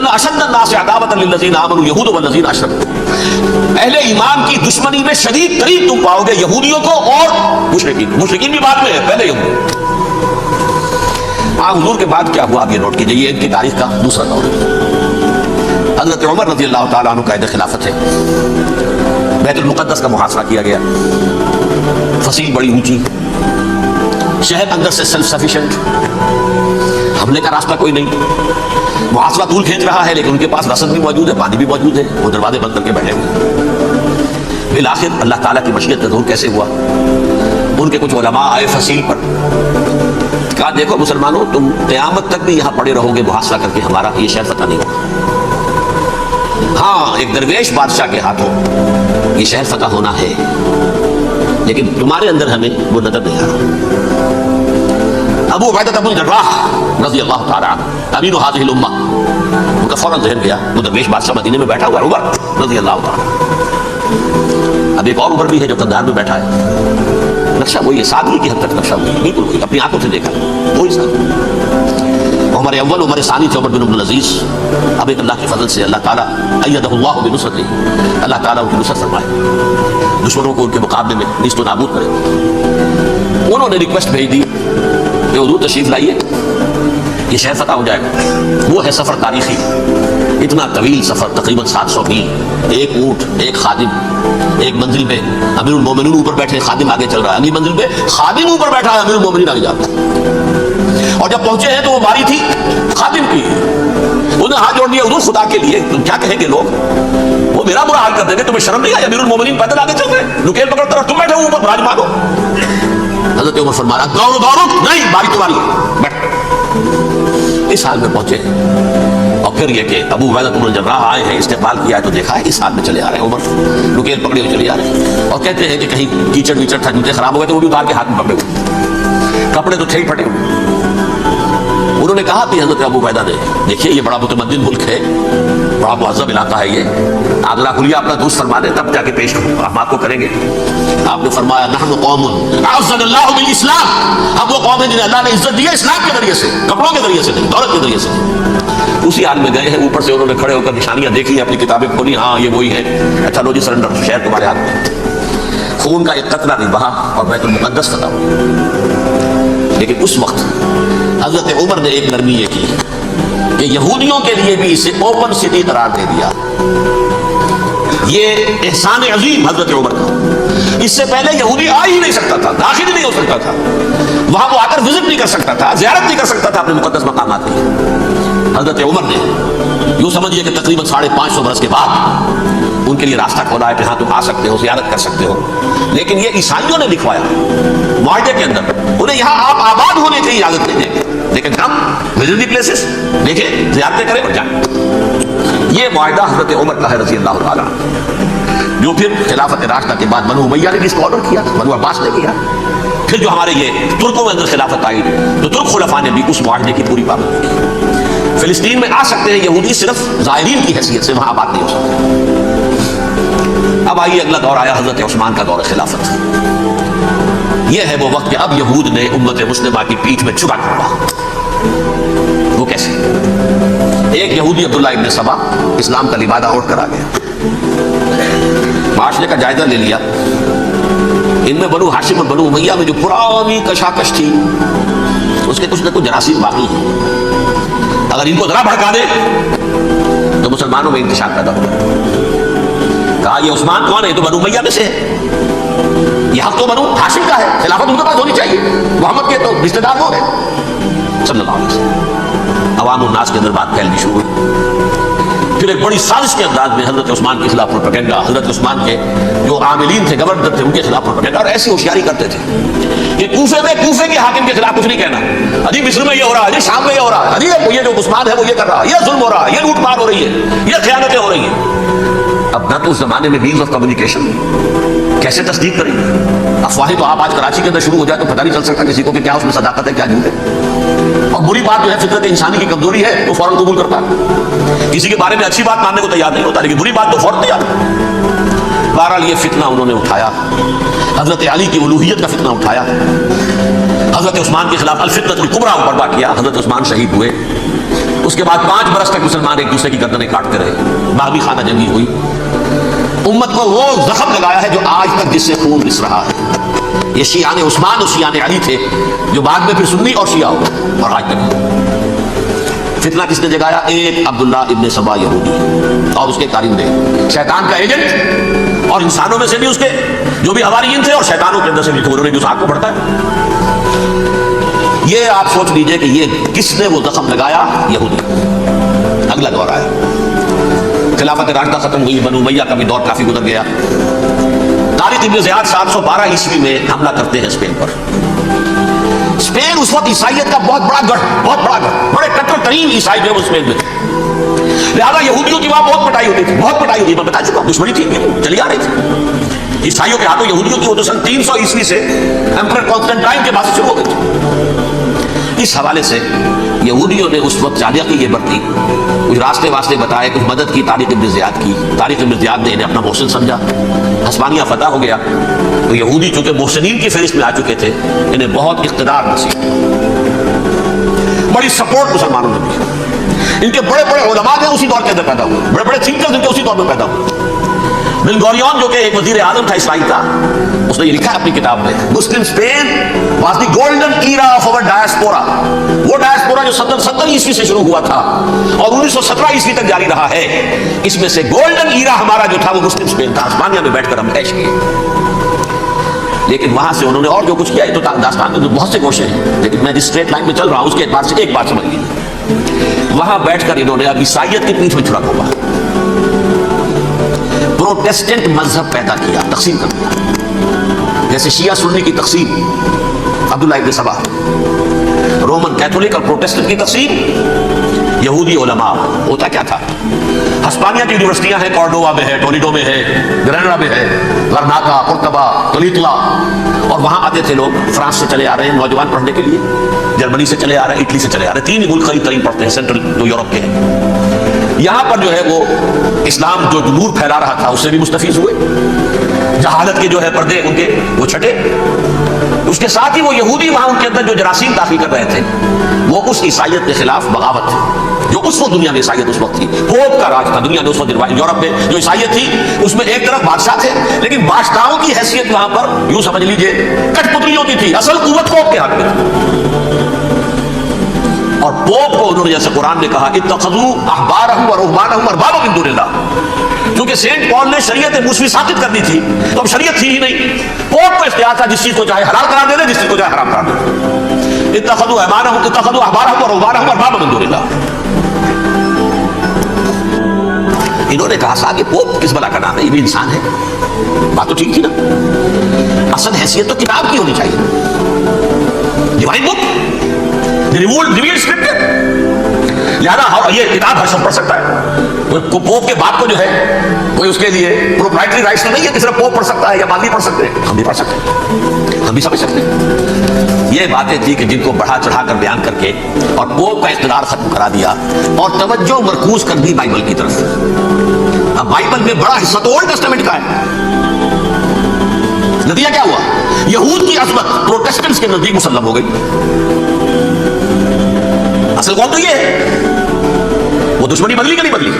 أَشَدَّ النَّاسِ عَدَاوَةً لِلَّذِينَ آمَنُوا الْيَهُودُ وَالَّذِينَ أَشْرَكُوا. اہل ایمان کی دشمنی میں شدید ترین تم پاؤ گے یہودیوں کو اور مشرکین بھی بعد میں ہے، پہلے یہود. حضور کے بعد کیا ہوا آپ یہ نوٹ کیجئے. یہ ان کی تاریخ کا دوسرا دور ہے. حضرت عمر رضی اللہ تعالیٰ عنہ قائد خلافت ہے. بیت المقدس کا محاصرہ کیا گیا، فصیل بڑی اونچی، شہر اندر سے سیلف سفیشینٹ، حملے کا راستہ کوئی نہیں. محاصرہ طول کھینچ رہا ہے لیکن ان کے پاس رسد بھی موجود ہے، پانی بھی موجود ہے، وہ دروازے بند کر کے بیٹھے ہوئے. بالآخر اللہ تعالیٰ کی مشیت کا ظہور کیسے ہوا؟ ان کے کچھ علماء آئے فصیل پر، کہا دیکھو مسلمانوں تم قیامت تک بھی یہاں پڑے رہو گے محاصرہ کر کے، ہمارا یہ شہر فتح نہیں ہوگا. ہاں ایک درویش بادشاہ کے ہاتھوں یہ شہر فتح ہونا ہے، لیکن تمہارے اندر ہمیں وہ نظر نہیں آ رہا. ابو عبیدہ بن جراح رضی اللہ تعالیٰ عنہ امین هذه الامہ، ان کا فوراً ذہن گیا وہ درویش بادشاہ مدینے میں بیٹھا ہوا ہے عمر رضی اللہ تعالیٰ. اب ایک اور عمر بھی ہے جو قندھار میں بیٹھا ہے. نقشہ وہی ہے، سادگی کی حد تک نقشہ وہی، بالکل وہی، اپنی آنکھوں سے دیکھا وہی سادگی. عمر اول، عمر ثانی تھے عمر بن عبد العزیز. اب ایک اللہ کے فضل سے اللہ تعالیٰ ایدہ اللہ بنصرتہ، اللہ تعالیٰ ان کی نصرت فرمائے، دشمنوں کو ان کے مقابلے میں نیست و نابود کرے. انہوں نے ریکویسٹ بھیج دی کہ حضور تشریف لائیے، یہ شہر فتح ہو جائے گا. وہ ہے سفر تاریخی اتنا طویل سفر تقریباً 700 میل، ایک اونٹ، ایک خادم، ایک منزل پہ امیر المومنین اوپر بیٹھے، خادم آگے چل رہا ہے، اگلی منزل پہ خادم اوپر بیٹھا ہے، امیر المومنین آگے جاتا ہے۔ اور جب پہنچے ہیں تو وہ باری تھی خادم کی، انہوں نے ہاتھ جوڑ دیا، حضور خدا کے لیے تم کیا کہیں گے لوگ، وہ میرا برا حال کر دیں گے، تمہیں شرم نہیں آئی؟ امیر المومنین پیدل آگے چل رہے، نکیل پکڑ طرف تم بیٹھے ہو اوپر براج مانو۔ حضرت عمر فرمایا دوڑو نہیں، باری تمہاری ہے، بیٹھ۔ اس حال میں پہنچے، اور پھر یہ کہ ابو عبیدہ بن الجراح آئے ہیں، استقبال کیا ہے تو دیکھا ہے اس حال میں چلے آ رہے ہیں، عمر نکیل پکڑے ہوئے چلے آ رہے ہیں، اور کہتے ہیں کہ کہیں کیچڑ ویچڑ تھا، جوتے خراب ہو گئے تو وہ بھی اتار کے ہاتھ میں پکڑے ہوئے، کپڑے تو تھے ہی پھٹے ہوئے۔ انہوں نے کہا کہ حضرت ابو عبیدہ نے، دیکھیے یہ بڑا متمدن ملک ہے، بڑا مہذب علاقہ ہے، یہ اگلا کلیہ اپنا دوست فرما دے تب جا کے پیش ہم آپ کو کریں گے۔ آپ نے فرمایا نحن قوم اعزنا اللہ بالاسلام، ہم وہ قوم ہیں جنہیں اللہ نے عزت دی ہے اسلام کے ذریعے سے، کپڑوں کے ذریعے سے نہیں، دولت کے ذریعے سے نہیں۔ اسی حال میں گئے ہیں، اوپر سے انہوں نے کھڑے ہو کر نشانیاں دیکھی، اپنی کتابیں کھولی، ہاں یہ وہی ہے، اچھا لو جی سرنڈر، شہر تمہارے ہاتھ میں۔ خون کا ایک قطرہ نہیں بہا اور بیت المقدس فتح ہوا۔ لیکن اس وقت حضرت عمر نے ایک نرمی یہ کی کہ یہودیوں کے لیے بھی اسے اوپن سٹی قرار دے دیا۔ یہ احسان عظیم حضرت عمر کا، اس سے پہلے یہودی آ ہی نہیں سکتا تھا، داخل ہی نہیں ہو سکتا تھا، وہاں وہ آ کر وزٹ نہیں کر سکتا تھا، زیارت نہیں کر سکتا تھا اپنے مقدس مقامات کی۔ حضرت عمر نے یوں سمجھیے کہ تقریباً 550 برس کے بعد ان کے لیے راستہ کھولا ہے کہ ہاں تم آ سکتے ہو، زیارت کر سکتے ہو۔ لیکن یہ عیسائیوں نے لکھوایا معاہدے کے اندر، انہیں یہاں آپ آباد ہونے کی اجازت نہیں دیں گے، لیکن ہم وزٹ دی پلیسز دیکھیں، زیارتیں کریں اور جائیں۔ یہ معاہدہ حضرت عمر کا ہے رضی اللہ تعالیٰ، جو پھر خلافت راشدہ کے بعد بنو امیہ نے بھی اس کو آرڈر کیا، بنو عباس نے کیا، پھر جو ہمارے یہ ترکوں میں اندر خلافت آئی تو ترک خلفاء نے بھی اس معاہدے کی پوری پابندی کی۔ فلسطین میں آ سکتے ہیں یہودی صرف زائرین کی حیثیت سے، وہاں آباد نہیں ہو سکتے۔ اب آئیے اگلا دور آیا حضرت عثمان کا دور خلافت۔ یہ ہے وہ وقت کہ اب یہود نے امت مسلمہ کی پیٹھ میں چھکا ڈالا۔ وہ کیسے؟ ایک یہودی عبداللہ ابن سبا اسلام کا لبادہ اوڑھ کر آ گیا، معاشرے کا جائزہ لے لیا، ان میں بنو ہاشم اور بنو امیہ میں جو پرانی کشاکش تھی اس کے کچھ نہ کچھ جراثیم باقی ہیں، اگر ان کو ذرا بھڑکا دے تو مسلمانوں میں انتشار پیدا ہوگا۔ کہا یہ عثمان کون ہے؟ تو بنو امیہ میں سے ہے، یہ حق تو بنو ہاشم کا ہے، خلافت ان کے پاس ہونی چاہیے، محمد کے تو رشتہ دار وہ ہے صلی اللہ علیہ وسلم۔ عوام الناس کے اندر بات پھیلنی شروع ہوئی، پھر ایک بڑی سازش کے انداز میں حضرت عثمان کے خلاف پروپیگنڈا، حضرت عثمان کے جو عاملین تھے، گورنر تھے، ان کے خلاف پروپیگنڈا، اور ایسی ہوشیاری کرتے تھے کہ کوفے کے حاکم کے خلاف کچھ نہیں کہنا، ابھی مصر میں یہ ہو رہا ہے، شام میں یہ ہو رہا ہے، ابھی یہ جو عثمان ہے وہ یہ کر رہا ہے، یہ ظلم ہو رہا ہے، یہ لوٹ مار ہو رہی ہے، یہ خیانتیں ہو رہی ہیں۔ اب نہ تو اس زمانے میں مینز آف کمیونیکیشن، کیسے تصدیق کریں؟ افواہیں تو آپ آج کراچی کے اندر شروع ہو جائے تو پتہ نہیں چل سکتا کسی کو کہ کیا اس میں صداقت ہے کیا جھوٹ ہے، اور بری بات جو ہے فطرت انسانی کی کمزوری ہے وہ فوراً قبول کرتا ہے، کسی کے بارے میں اچھی بات ماننے کو تیار نہیں ہوتا، لیکن بری بات تو فوراً تیار ہے۔ بہرحال یہ فتنہ انہوں نے اٹھایا، حضرت علی کی الوہیت کا فتنہ اٹھایا، حضرت عثمان کے خلاف الفتنۃ الکبریٰ برپا کیا، حضرت عثمان شہید ہوئے، اس کے بعد 5 برس تک مسلمان ایک دوسرے کی گردنیں کاٹتے رہے، باغی خانہ جنگی ہوئی، امت کو وہ زخم لگایا ہے جو آج تک جس سے خون رس رہا ہے۔ یہ شیعان عثمان اور شیعان علی تھے جو بعد میں پھر سنی اور شیعہ ہو گئے، اور آج تک فتنہ کس نے جگایا؟ ایک عبداللہ ابن سبا یہودی اور اس کے کارندے، شیطان کا ایجنٹ، اور انسانوں میں سے بھی اس کے جو بھی حواریین تھے اور شیطانوں کے اندر سے بھی تھے، انہوں نے بھی اس آگ کو بڑھتا ہے۔ یہ آپ سوچ لیجئے کہ یہ کس نے وہ زخم لگایا؟ یہودی۔ اگلا دور آیا، خلافت راشدہ ختم ہوئی، بنو امیہ کا بھی دور کافی گزر گیا۔ طارق ابن زیاد 712 عیسوی میں حملہ کرتے ہیں اسپین پر۔ اسپین اس وقت عیسائیت کا بہت بڑا گڑھ، بڑے کٹر ترین عیسائی جو اسپین میں تھے، لہٰذا یہودیوں کی وہاں بہت پٹائی ہوتی تھی، میں بتا چکا ہوں، دشمنی تھی چلی آ رہی تھی عیسائیوں کے ہاتھوں یہودیوں کی، وہ تو سن 300 عیسوی سے ایمپرر کانسٹنٹائن کے بعد سے شروع ہو گئی تھی۔ اس حوالے سے یہودیوں نے اس وقت چالاکی یہ برتی، کچھ راستے بتائے، کچھ مدد کی طارق ابن زیاد کی۔ طارق ابن زیاد نے انہیں اپنا محسن سمجھا، ہسپانیہ فتح ہو گیا تو یہودی چونکہ محسنین کی فہرست میں آ چکے تھے، انہیں بہت اقتدار نصیب، بڑی سپورٹ مسلمانوں نے دی۔ ان کے بڑے بڑے علماء ہیں اسی دور کے اندر پیدا ہوئے، بڑے بڑے تھنکرز ان کے اسی دور میں پیدا ہوئے، بن گوریون جو کہ ایک وزیر اعظم تھا اسرائیل کا، اس نے یہ لکھا ہے اپنی کتاب میں، Muslim Spain was the golden era of our diaspora. وہ ڈائسپورا جو 70 عیسوی سے شروع ہوا تھا اور 1917 عیسوی تک جاری رہا ہے، اس میں سے گولڈن ایرا ہمارا جو تھا وہ مسلم اسپین تھا. اسپانیہ میں بیٹھ کر ہم عیش کیے. لیکن وہاں سے انہوں نے اور جو کچھ کیا ہے تو داستان میں بہت سے گوشے ہیں، لیکن میں جس اسٹریٹ لائن میں چل رہا ہوں اس کے اعتبار سے ایک بات سمجھ لیجیے. وہاں بیٹھ کر انہوں نے اب عیسائیت کی پیٹھ میں چھڑا ہوا پروٹیسٹنٹ مذہب پیدا کیا، تقسیم کر دیا. جیسے شیعہ سنی کی تقسیم، عبداللہ ابن سبا. رومن کیتھولک اور پروٹیسٹنٹ کی تقسیم، یہودی علماء. ہوتا کیا تھا، ہسپانیہ کی یونیورسٹیاں ہیں، کارڈووا میں ہے، ٹولیڈو میں ہے، گریناڈا میں ہے، غرناطہ، قرطبہ، تولیتلا. اور وہاں آتے تھے لوگ، فرانس سے چلے آ رہے ہیں نوجوان پڑھنے کے لیے، جرمنی سے چلے آ رہے ہیں، اٹلی سے چلے آ رہے ہیں. 3 ملک قریب ترین پڑھتے ہیں سینٹرل یورپ کے. یہاں پر جو ہے وہ اسلام جو نور پھیلا رہا تھا اس سے بھی مستفیض ہوئے. جہالت کے جو ہے پردے ان کے وہ چھٹے. اس کے ساتھ ہی وہ یہودی وہاں ان کے اندر جو جراثیم داخل کر رہے تھے وہ اس عیسائیت کے خلاف بغاوت تھی جو اس وقت دنیا میں عیسائیت اس وقت تھی. پوپ کا راج تھا دنیا میں اس وقت. یورپ میں جو عیسائیت تھی اس میں ایک طرف بادشاہ تھے، لیکن بادشاہوں کی حیثیت وہاں پر یوں سمجھ لیجئے کٹ پتلیوں کی تھی. اصل قوت پوپ کے ہاتھ میں تھی. اور پوپ کو انہوں نے جیسے قرآن نے کہا اتخذوا احبارهم ورهبانهم اربابا من دون اللہ. کیونکہ سینٹ پال نے شریعت موسوی ثابت کر دی تھی تو اب شریعت تھی ہی نہیں. پوپ کو اختیار تھا جس چیز کو چاہے حلال قرار دے دے، جس چیز کو چاہے حرام قرار دے دے. اتخذوا احبارهم ورهبانهم اربابا من دون اللہ. انہوں نے کہا سا کہ پوپ کس بلا کا نام ہے، یہ بھی انسان ہے. بات تو ٹھیک تھی نا. اصل حیثیت تو کتاب کی ہونی چاہیے، ڈیوائن بک، ریویلڈ اسکرپچر. لہذا یہ کتاب ہر شخص پڑھ سکتا ہے. پوپ کے باپ کو جو ہے کوئی اس کے لیے پروپرائٹری رائٹس نہیں ہے کہ صرف پوپ پڑھ سکتا ہے یا مالی پڑھ سکتے ہیں. ہم بھی پڑھ سکتے ہیں، ہم بھی سمجھ سکتے ہیں. یہ باتیں تھی کہ جن کو بڑھا چڑھا کر بیان کر کے اور پوپ کا اقتدار ختم کرا دیا اور توجہ مرکوز کر دی بائبل کی طرف. اب بائبل میں بڑا حصہ تو اولڈ ٹیسٹمنٹ کا ہے. نتیجہ کیا ہوا، یہود کی عظمت پروٹیسٹنٹس کے نزدیک مسلم ہو گئی. اصل کون تو یہ ہے، وہ دشمنی بدلی کہ نہیں بدلی.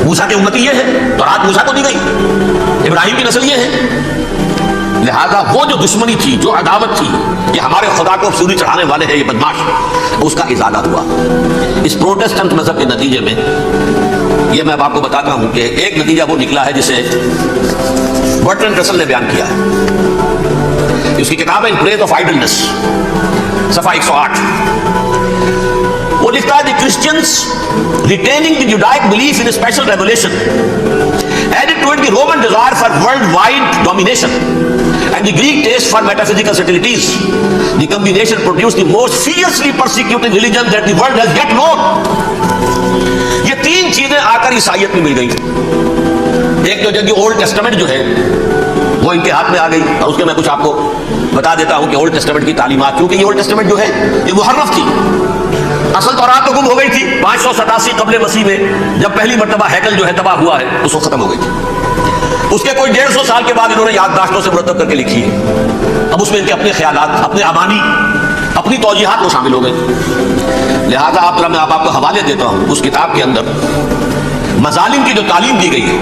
موسیٰ کی امتی یہ ہے، تو رات موسیٰ کو دی گئی، ابراہیم کی نسل یہ ہے. لہذا وہ جو دشمنی تھی، جو عداوت تھی کہ ہمارے خدا کو سوری چڑھانے والے ہیں یہ بدماش، اس کا ازالہ ہوا اس پروٹیسٹنٹ مذہب کے نتیجے میں. یہ میں آپ کو بتاتا ہوں کہ ایک نتیجہ وہ نکلا ہے جسے برٹرینڈ رسل نے بیان کیا ہے. اس کی کتاب ہے ان پریز آف آئیڈلنس، صفحہ 108. وہ لکھتا ہے the Christians retaining the Judaic belief in special revelation added to it the Roman desire for worldwide domination and the Greek taste for metaphysical subtleties. The combination produced the most fiercely persecuted religion that the world has yet known. یہ 3 چیزیں آ کر عیسائیت میں مل گئی. ایک تو جب اولڈ ٹیسٹمنٹ جو ہے وہ ان کے ہاتھ میں آ گئی. اور اس کے میں کچھ آپ کو بتا دیتا ہوں کہ اولڈ ٹیسٹمنٹ کی تعلیمات، کیونکہ یہ اولڈ ٹیسٹمنٹ جو ہے یہ محرف تھی. اصل تورات تو گم ہو گئی تھی 587 قبل مسیح میں، جب پہلی مرتبہ ہیکل جو ہے تباہ ہوا ہے اس وقت ختم ہو گئی تھی. اس کے کوئی 150 سال کے بعد انہوں نے یادداشتوں سے مرتب کر کے لکھی ہے. اب اس میں ان کے اپنے خیالات، اپنے امانی، اپنی توجیحات وہ شامل ہو گئے. لہذا میں آپ کو حوالے دیتا ہوں اس کتاب کے اندر مظالم کی جو تعلیم دی گئی ہے.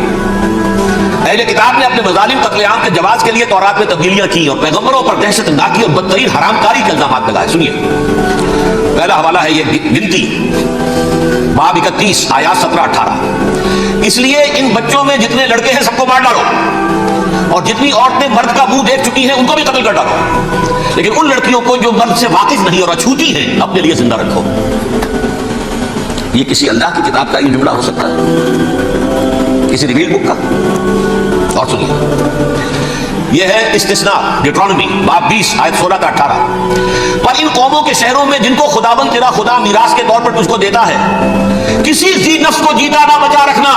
اہل کتاب نے اپنے مظالم قتل عام کے جواز کے لیے تورات میں تبدیلیاں کی اور پیغمبروں پر دہشت اندازی اور بدترین حرام کاری کے الزامات لگائے. سنیے، پہلا حوالہ ہے یہ گنتی باب 31 آیات 17-18. اس لیے ان بچوں میں جتنے لڑکے ہیں سب کو مار ڈالو، اور جتنی عورتیں مرد کا منہ دیکھ چکی ہیں ان کو بھی قتل کر ڈالو، لیکن ان لڑکیوں کو جو مرد سے واقف نہیں اور اچھوتی ہیں اپنے لیے زندہ رکھو. یہ کسی اللہ کی کتاب کا یہ جملہ ہو سکتا ہے، کسی ریویل بک کا؟ اور سنیے، یہ ہے استثناء ڈیٹرانومی باب 20 آیت 16-18. پر ان قوموں کے شہروں میں جن کو خداوند تیرا خدا میراث کے طور پر تجھ کو دیتا ہے، کسی ذی نفس کو جیتا نہ بچا رکھنا.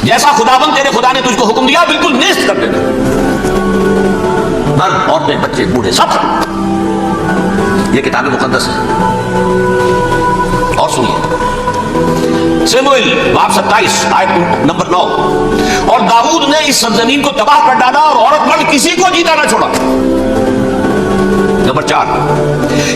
جیسا خداوند تیرے خدا نے تجھ کو حکم دیا بالکل نیست کر دینا. مرد، عورتیں، بچے، بوڑھے سب. یہ کتاب مقدس ہے. اور سنیے، سموئیل باب 27 آیت نمبر 9. اور داؤد نے اس سرزمین کو تباہ کر ڈالا اور عورت مرد کسی کو جیتا نہ چھوڑا. نمبر 4،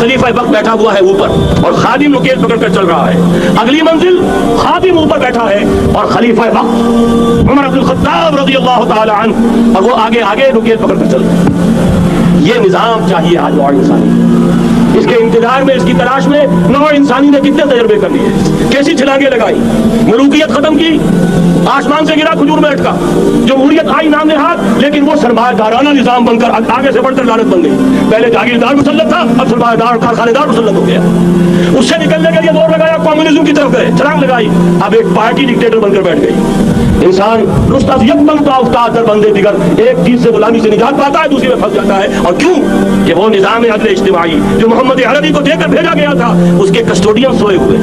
خلیفہ وقت بیٹھا ہوا ہے اوپر اور خادم نکیل پکڑ کر چل رہا ہے، اگلی منزل خادم اوپر بیٹھا ہے اور خلیفہ وقت عمر بن الخطاب رضی اللہ تعالی عنہ اور وہ آگے آگے نکیل پکڑ کر چل رہے ہیں۔ یہ نظام چاہیے آج نوع انسانی۔ اس کے انتظار میں، اس کی تلاش میں نوع انسانی نے کتنے تجربے کر لیے، کیسی چھلانگیں لگائی، ملوکیت ختم کی، آسمان سے گرا کھجور میں اٹکا، جمہوریت آئی نام نہاد، لیکن وہ سرمایہ دارانہ نظام بن کر آگے سے بڑھ کر لعنت بن گئی۔ پہلے جاگیردار مسلط تھا، اب سرمایہ دار کارخانے دار مسلط ہو گیا۔ اس سے نکلنے کے لیے دور لگایا، کمیونزم کی طرف گئے، چھلانگ لگائی، اب ایک پارٹی ڈکٹیٹر بن کر بیٹھ گئی۔ انسان رستہ یک بنتا افتاد در بندے دیگر، ایک چیز سے غلامی سے نجات پاتا ہے، دوسری میں پھنس جاتا ہے۔ اور کیوں کہ وہ نظام عدل اجتماعی جو محمد عربی کو دے کر بھیجا گیا تھا، اس کے کسٹوڈین سوئے ہوئے،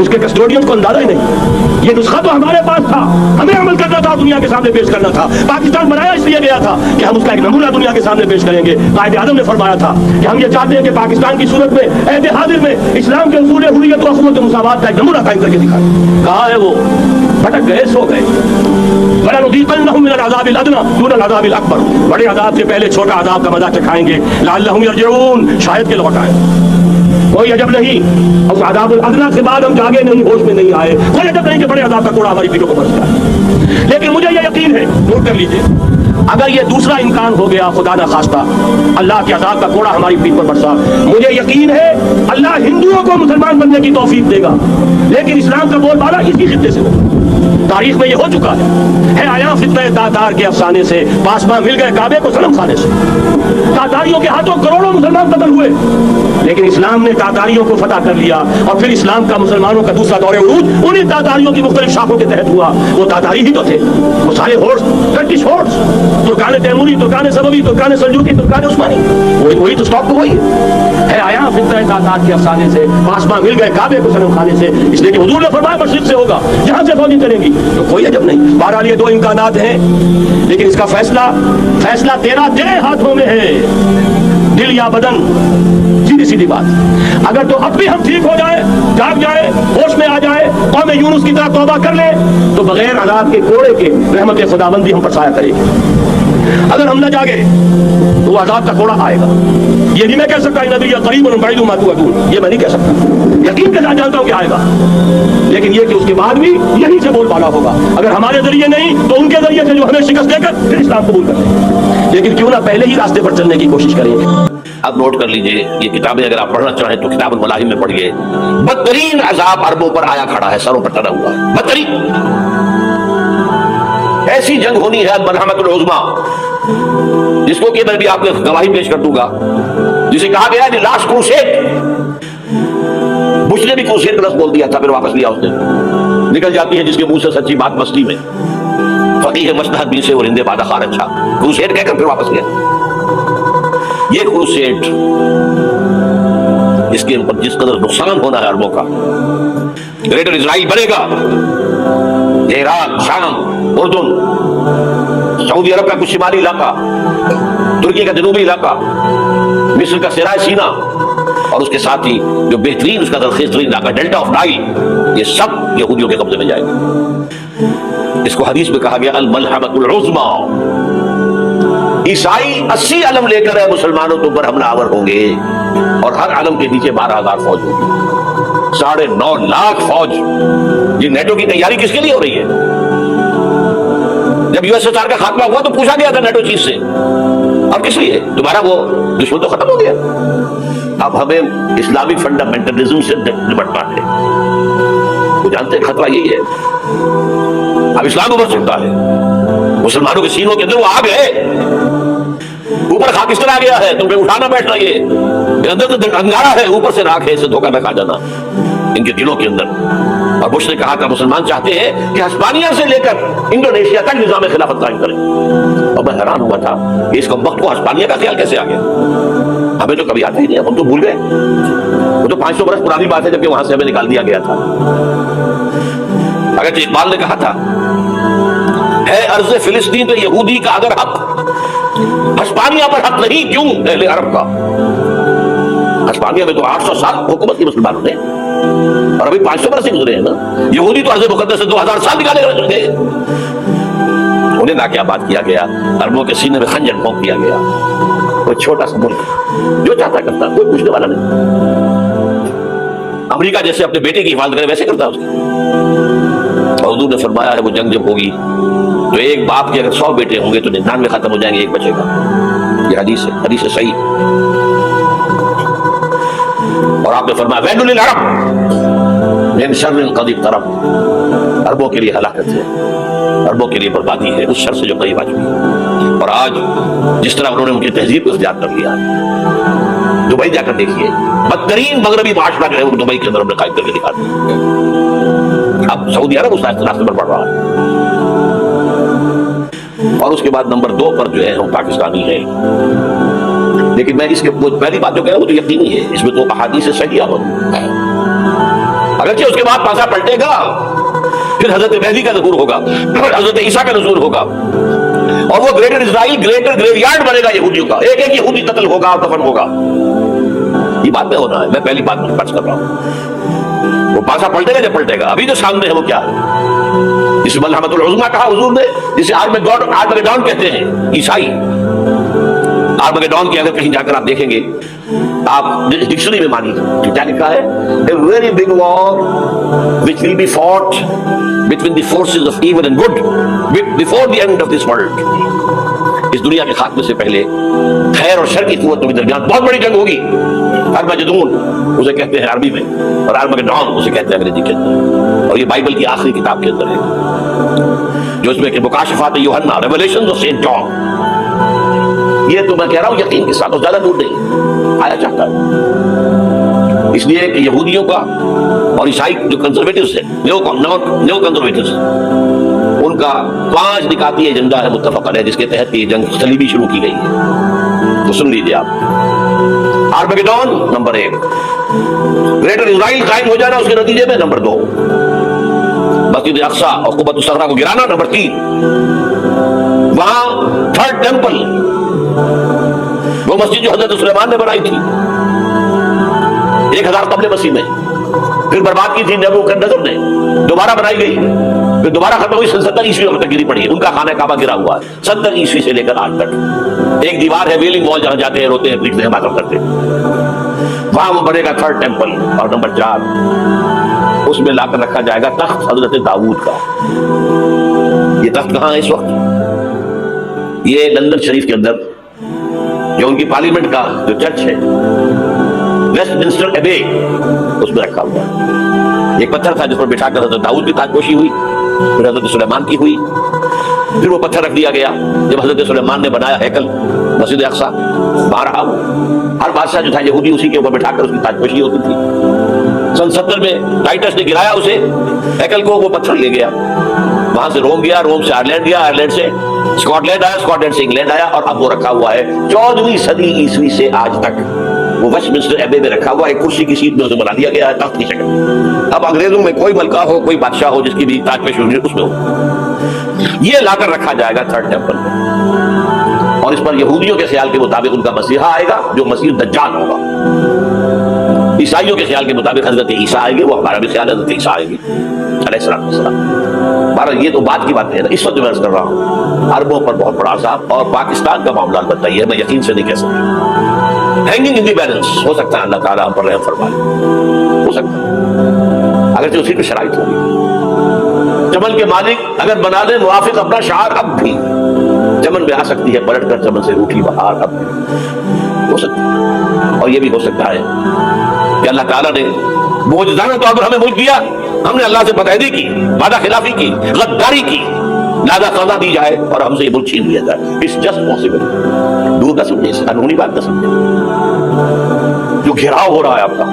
اس کے کسٹوڈین کو اندازہ ہی نہیں۔ یہ نسخہ تو ہمارے پاس تھا، ہمیں عمل کرنا تھا، دنیا کے سامنے پیش کرنا تھا۔ پاکستان بنایا اس لیے گیا تھا کہ ہم اس کا ایک نمونہ دنیا کے سامنے پیش کریں گے۔ قائد اعظم نے فرمایا تھا کہ ہم یہ چاہتے ہیں کہ پاکستان کی صورت میں عہد حاضر میں اسلام کے اصول حریت و اخوت و مساوات کا ایک نمونہ قائم کر کے دکھائیں۔ کہاں ہے وہ؟ بھٹک گئے، سو گئے۔ وَلَنُذِيقَنَّهُم مِّنَ الْعَذَابِ الْأَدْنَىٰ دُونَ الْعَذَابِ الْأَكْبَرِ، بڑے عذاب سے پہلے چھوٹا عذاب کا مزہ چکھائیں گے، لَعَلَّهُمْ يَرْجِعُونَ، شاید کہ لوٹ آئیں۔ کوئی عجب نہیں اور عذاب الادنیٰ کے بعد ہم جاگے نہیں، ہوش میں نہیں آئے، کوئی عجب نہیں کہ بڑے عذاب کا کوڑا ہماری پیٹوں کو برس جائے۔ لیکن مجھے یہ یقین ہے، نوٹ کر لیجیے، اگر یہ دوسرا امکان ہو گیا، خدا نہ خواستہ اللہ کے عذاب کا کوڑا ہماری پیٹ پر برسا، مجھے یقین ہے اللہ ہندوؤں کو مسلمان بننے کی توفیق دے گا، لیکن اسلام کا بول بالا اسی خطے سے ہوگا۔ تاریخ میں یہ ہو چکا ہے آیا فتنہ تاتار کے افسانے سے، پاسباں مل گئے کعبے کو صنم خانے سے، تاتاریوں کے ہاتھوں کروڑوں مسلمان قتل ہوئے، لیکن اسلام نے تاتاریوں کو فتح کر لیا، اور پھر اسلام کا مسلمانوں کا دوسرا دور عروج انہی تاتاریوں کی مختلف شاخوں کے تحت ہوا۔ وہ تاتاری ہی تو تھے، وہ سارے ہورس، ٹرکش ہورس، ترکان تیموری، ترکان صفوی، ترکان سلجوقی، ترکان عثمانی، وہی تو اسٹاپ تو وہی ہے آیا فتنہ تاتار کے افسانے سے، پاسباں مل گئے کعبے کو صنم خانے سے، اس لیے کہ حضور نے فرمایا مشرق سے ہوگا، جہاں سے فوجیں چلیں گی، تو کوئی عجب نہیں۔ بہرحال یہ دو امکانات ہیں، لیکن اس کا فیصلہ تیرے ہاتھوں میں ہے، دل یا بدن، سیدھی سیدھی بات۔ اگر تو اب بھی ہم ٹھیک ہو جائیں، جاگ جائیں، ہوش میں آ جائیں، قوم یونس کی طرح توبہ کر لیں، تو بغیر عذاب کے کوڑے کے رحمت خداوندی ہم پر سایہ کرے گی۔ اگر ہم نہ جاگے تو وہ عذاب کا کوڑا آئے گا۔ یہ نہیں میں کہہ سکتا نبی قریب بعید ما توعدون، یہ میں نہیں کہہ سکتا، یقین کے ساتھ جانتا ہوں کہ آئے گا، لیکن یہ کہ اس کے بعد بھی یہیں سے بول بالا ہوگا۔ اگر ہمارے ذریعے نہیں تو ان کے ذریعے سے جو ہمیں شکست دے کر پھر اسلام قبول کر لیں، لیکن کیوں نہ پہلے ہی راستے پر چلنے کی کوشش کریں۔ اب نوٹ کر لیجئے، یہ کتابیں اگر آپ پڑھنا چاہیں تو کتاب الملاحم میں پڑھیے، بدترین عذاب عربوں پر آیا کھڑا ہے، سروں پر ٹنا ہوا ہے، بدترین۔ ایسی جنگ ہونی ہے الملحمۃ العظمیٰ، جس کو کہ میں بھی آپ کو گواہی پیش کر دوں گا، جسے کہا گیا ہے لاسٹ کروسیڈ۔ بش نے بھی کروسیڈ کا لفظ بول دیا تھا، پھر واپس لیا اس نے۔ نکل جاتی ہے جس کے منہ سے سچی بات مستی میں، فقیہ مصلحت بھی سے اور ہندے بادہ خارج چھا، کروسیڈ کہہ کر پھر واپس لیا۔ یہ کروسیڈ اس کے اوپر جس قدر نقصان ہونا ہے عربوں کا، گریٹر اسرائیل بنے گا، عراق، شام، اردن، سعودی عرب کا کچھ شمالی علاقہ، ترکی کا جنوبی علاقہ، مصر کا سرائے سینا، اور اس کے ساتھ ہی جو بہترین اس کا زرخیز ترین علاقہ ڈیلٹا آف نائل، یہ سب یہودیوں کے قبضے میں جائے گا۔ اس کو حدیث میں کہا گیا الملحمۃ العظمیٰ۔ عیسائی 80 علم لے کر مسلمانوں کے اوپر حملہ آور ہوں گے، اور ہر علم کے نیچے 12,000 فوج ہوگی، 9.5 لاکھ فوج۔ یہ نیٹو کی تیاری کس کے لیے ہو رہی ہے؟ جب USSR کا خاتمہ ہوا تو پوچھا گیا تھا نیٹو چیف سے، اور کس لیے؟ تمہارا وہ دشمن تو ختم ہو گیا، اب ہمیں اسلامی فنڈامنٹلزم سے نمٹنا ہے۔ وہ جانتے ہیں خطرہ یہی ہے، اب اسلام ابھر سکتا ہے، مسلمانوں کے سینوں کے اندر وہ آگ ہے، اوپر خاکستر آ گیا ہے، تمہیں اٹھانا بیٹھنا، یہ اندر تو انگارہ ہے، اوپر سے راکھ ہے، اسے دھوکہ نہ کھا جانا ان کے دلوں کے اندر۔ اور بش نے کہا کہ مسلمان چاہتے ہیں کہ ہسپانیہ سے لے کر انڈونیشیا تک نظام خلافت قائم کریں، اور میں حیران ہوا تھا کہ اس وقت کو ہسپانیہ کا خیال کیسے آ گیا؟ ہمیں تو کبھی آتا ہی نہیں، ہم تو بھول گئے، وہ تو 500 برس پرانی بات ہے جبکہ وہاں سے ہمیں نکال دیا گیا تھا۔ اگرچہ اقبال نے کہا تھا ہے ارض فلسطین پہ یہودی کا اگر حق، ہسپانیہ پر حق نہیں کیوں اہل عرب کا؟ ہسپانیہ میں تو 800 سال حکومت کی مسلمانوں نے، اور ابھی 500 برس سے گزرے ہیں نا۔ یہودی تو ارض مقدس سے 2000 سال نکالے گئے، انہیں نہ کیا بات کیا گیا، عربوں کے سینے میں خنجر پھونک دیا گیا۔ کوئی چھوٹا سا ملک جو چاہتا کرتا، کوئی پوچھنے والا نہیں. امریکہ جیسے اپنے بیٹے کی حفاظت کرے ویسے کرتا اس کی. اور حضور نے فرمایا ہے وہ جنگ جب ہوگی تو ایک باپ کے اگر 100 بیٹے ہوں گے تو 99 ختم ہو جائیں گے، ایک بچے گا. یہ حدیث ہے صحیح. اور آپ نے فرمایا ویل للعرب من شر قد اقترب، عربوں کے لیے ہلاکت ہے، عربوں کے لیے بربادی ہے اس شر سے جو قریب آ چکی ہے. اور آج جس طرح انہوں نے ان کی تہذیب کو اختیار کر لیا، دبئی جا کر دیکھیے بدترین مغربی معاشرہ جو ہے وہ دبئی کے اندر ہم نے قائم کر کے دکھا دیا. اب سعودی عرب اس راستے پر بڑھ رہا ہے. اور اس کے بعد نمبر 2 پر جو ہے ہم پاکستانی ہیں. لیکن میں اس کے پہلی بات جو کہہ رہا ہوں وہ تو یقینی ہے، اس میں تو احادیث صحیحہ ہے. اگرچہ اس کے بعد پاسا پلٹے گا، پھر حضرت مہدی کا ظہور ہوگا، حضرت عیسیٰ کا نزول ہوگا، اور وہ گریٹر اسرائیل گریٹر گریو یارڈ بنے گا یہودیوں کا. ایک ایک یہودی قتل ہوگا اور دفن ہوگا. یہ بات میں ہونا ہے. میں پہلی بات میں فرض کر رہا ہوں وہ پاسا پلٹے گا جب پلٹے گا. ابھی جو سامنے ہے وہ کیا ہے؟ جس ملحمۃ العظمیٰ کہا حضور نے، جسے آرمگیڈون کہتے ہیں عیسائی. آرمگیڈون کی اگر کہیں جا کر آپ دیکھیں گے، آپ ڈکشنری میں مانی کیا لکھا ہے؟ A very big war which will be fought between the forces of evil and good before the end of this world. اس دنیا کے خاتمے سے پہلے خیر اور شر کی قوتوں کے درمیان بہت بڑی جنگ ہوگی. ارمجدون اسے کہتے ہیں عربی میں، اور آرمگیڈون اسے کہتے ہیں انگریزی کے اندر. اور یہ بائبل کی آخری کتاب کے اندر ہے، جو اس میں کہ مکاشفات یوحنا، ریولیشنز آف سینٹ جان. یہ تو میں کہہ رہا ہوں یقین کے ساتھ، اور زیادہ دور نہیں آیا چاہتا ہے. اس لیے کہ یہودیوں کا اور عیسائی جو کنزرویٹوز ہیں، نیو کنزرویٹوز، ان کا 5 نکاتی ایجنڈا ہے متفق علیہ، جس کے تحت یہ جنگ صلیبی شروع کی گئی ہے. تو سن لیجیے آپ. آرمگیڈون نمبر 1، گریٹر اسرائیل قائم ہو جانا اس کے نتیجے میں نمبر 2، مسجد اقصی اور قبۃ الصخرہ کو گرانا نمبر 3، وہاں 3rd ٹیمپل، وہ مسجد جو حضرت سلیمان نے بنائی تھی 1000 قبل مسیح میں، پھر برباد کی تھی نیبوکدنیزر نے، دوبارہ بنائی گئی، پھر دوبارہ ختم ہوئی 70 عیسوی تک گری پڑی ہے. ان کا خانہ کعبہ گرا ہوا ہے 70 عیسوی سے لے کر آج تک. ایک دیوار ہے ویلنگ وال، جہاں جاتے ہیں روتے ہیں پھرتے ہیں ماتم کرتے ہیں. وہاں وہ بنے گا 3rd ٹیمپل. اور نمبر 4، اس میں لا کر رکھا جائے گا تخت حضرت داؤد کا. یہ تخت کہاں ہے اس وقت؟ یہ لندن شریف کے اندر جو ان کی پارلیمنٹ کا جو چرچ ہے، ویسٹ منسٹر ایبے، اس میں رکھا ہوا ہے. ایک پتھر تھا جس پر بٹھا کر حضرت داؤد کی تاجپوشی ہوئی، پھر حضرت سلیمان کی ہوئی، پھر وہ پتھر رکھ دیا گیا جب حضرت سلیمان نے بنایا ہیکل مسجد اقصی. بہرحال ہر بادشاہ جو تھا یہودی اسی کے اوپر بٹھا کر اس کی تاجپوشی ہوتی تھی. سن 70 میں ٹائٹس نے گرایا اسے ہیکل کو، وہ پتھر لے گیا، وہاں سے روم گیا، روم سے آئرلینڈ گیا، آئرلینڈ سے اسکاٹ لینڈ آیا، اسکاٹ لینڈ سے انگلینڈ آیا، اور اب وہ رکھا ہوا ہے 14ویں صدی عیسوی سے آج تک. وہ ویسٹ منسٹر ایبے میں رکھا ہوا ہے، ایک کرسی کی سیٹ میں اسے بنا دیا گیا ہے تخت کی شکل. اب انگریزوں میں کوئی ملکہ ہو، کوئی بادشاہ ہو جس کی بھی تاج پوشی ہوئی اس میں ہو، یہ لا کر رکھا جائے گا 3rd ٹیمپل میں. اور اس پر یہودیوں کے خیال کے مطابق ان کا مسیحا آئے گا جو مسیح دجال ہوگا. عیسائیوں کے خیال کے مطابق حضرت عیسیٰ آئیں گے، وہ ہمارا بھی خیال حضرت عیسیٰ آئیں گے علیہ السلام. بہرحال یہ تو بات کی بات ہے نا، اس وقت جو میں عرض کر رہا ہوں عربوں پر بہت بڑا عذاب. اور پاکستان کا معاملہ بتائیے، میں یقین سے نہیں کہہ سکتا. ہینگنگ ان دی بیلنس، ہو سکتا ہے اللہ تعالیٰ ہم پر رحم فرمائے، ہو سکتا ہے اگرچہ اسی پہ شرائط ہوگی. چمن کے مالک اگر بنا دیں موافق اپنا شعار، اب بھی چمن میں آ سکتی ہے پلٹ کر چمن سے روٹھی بہار، اب بھی ہو سکتا ہے. اور یہ بھی ہو سکتا ہے کہ اللہ تعالیٰ نے معجزانہ طور پر ہمیں ملک دیا، ہم نے اللہ سے بدعہدی کی، وعدہ خلافی کی، غداری کی، لہذا سزا دی جائے اور ہم سے یہ ملک چھین لیا جائے. It's just possible. دور نہ سمجھے، قانونی بات نہ سمجھے. جو گھیراؤ ہو رہا ہے آپ کا،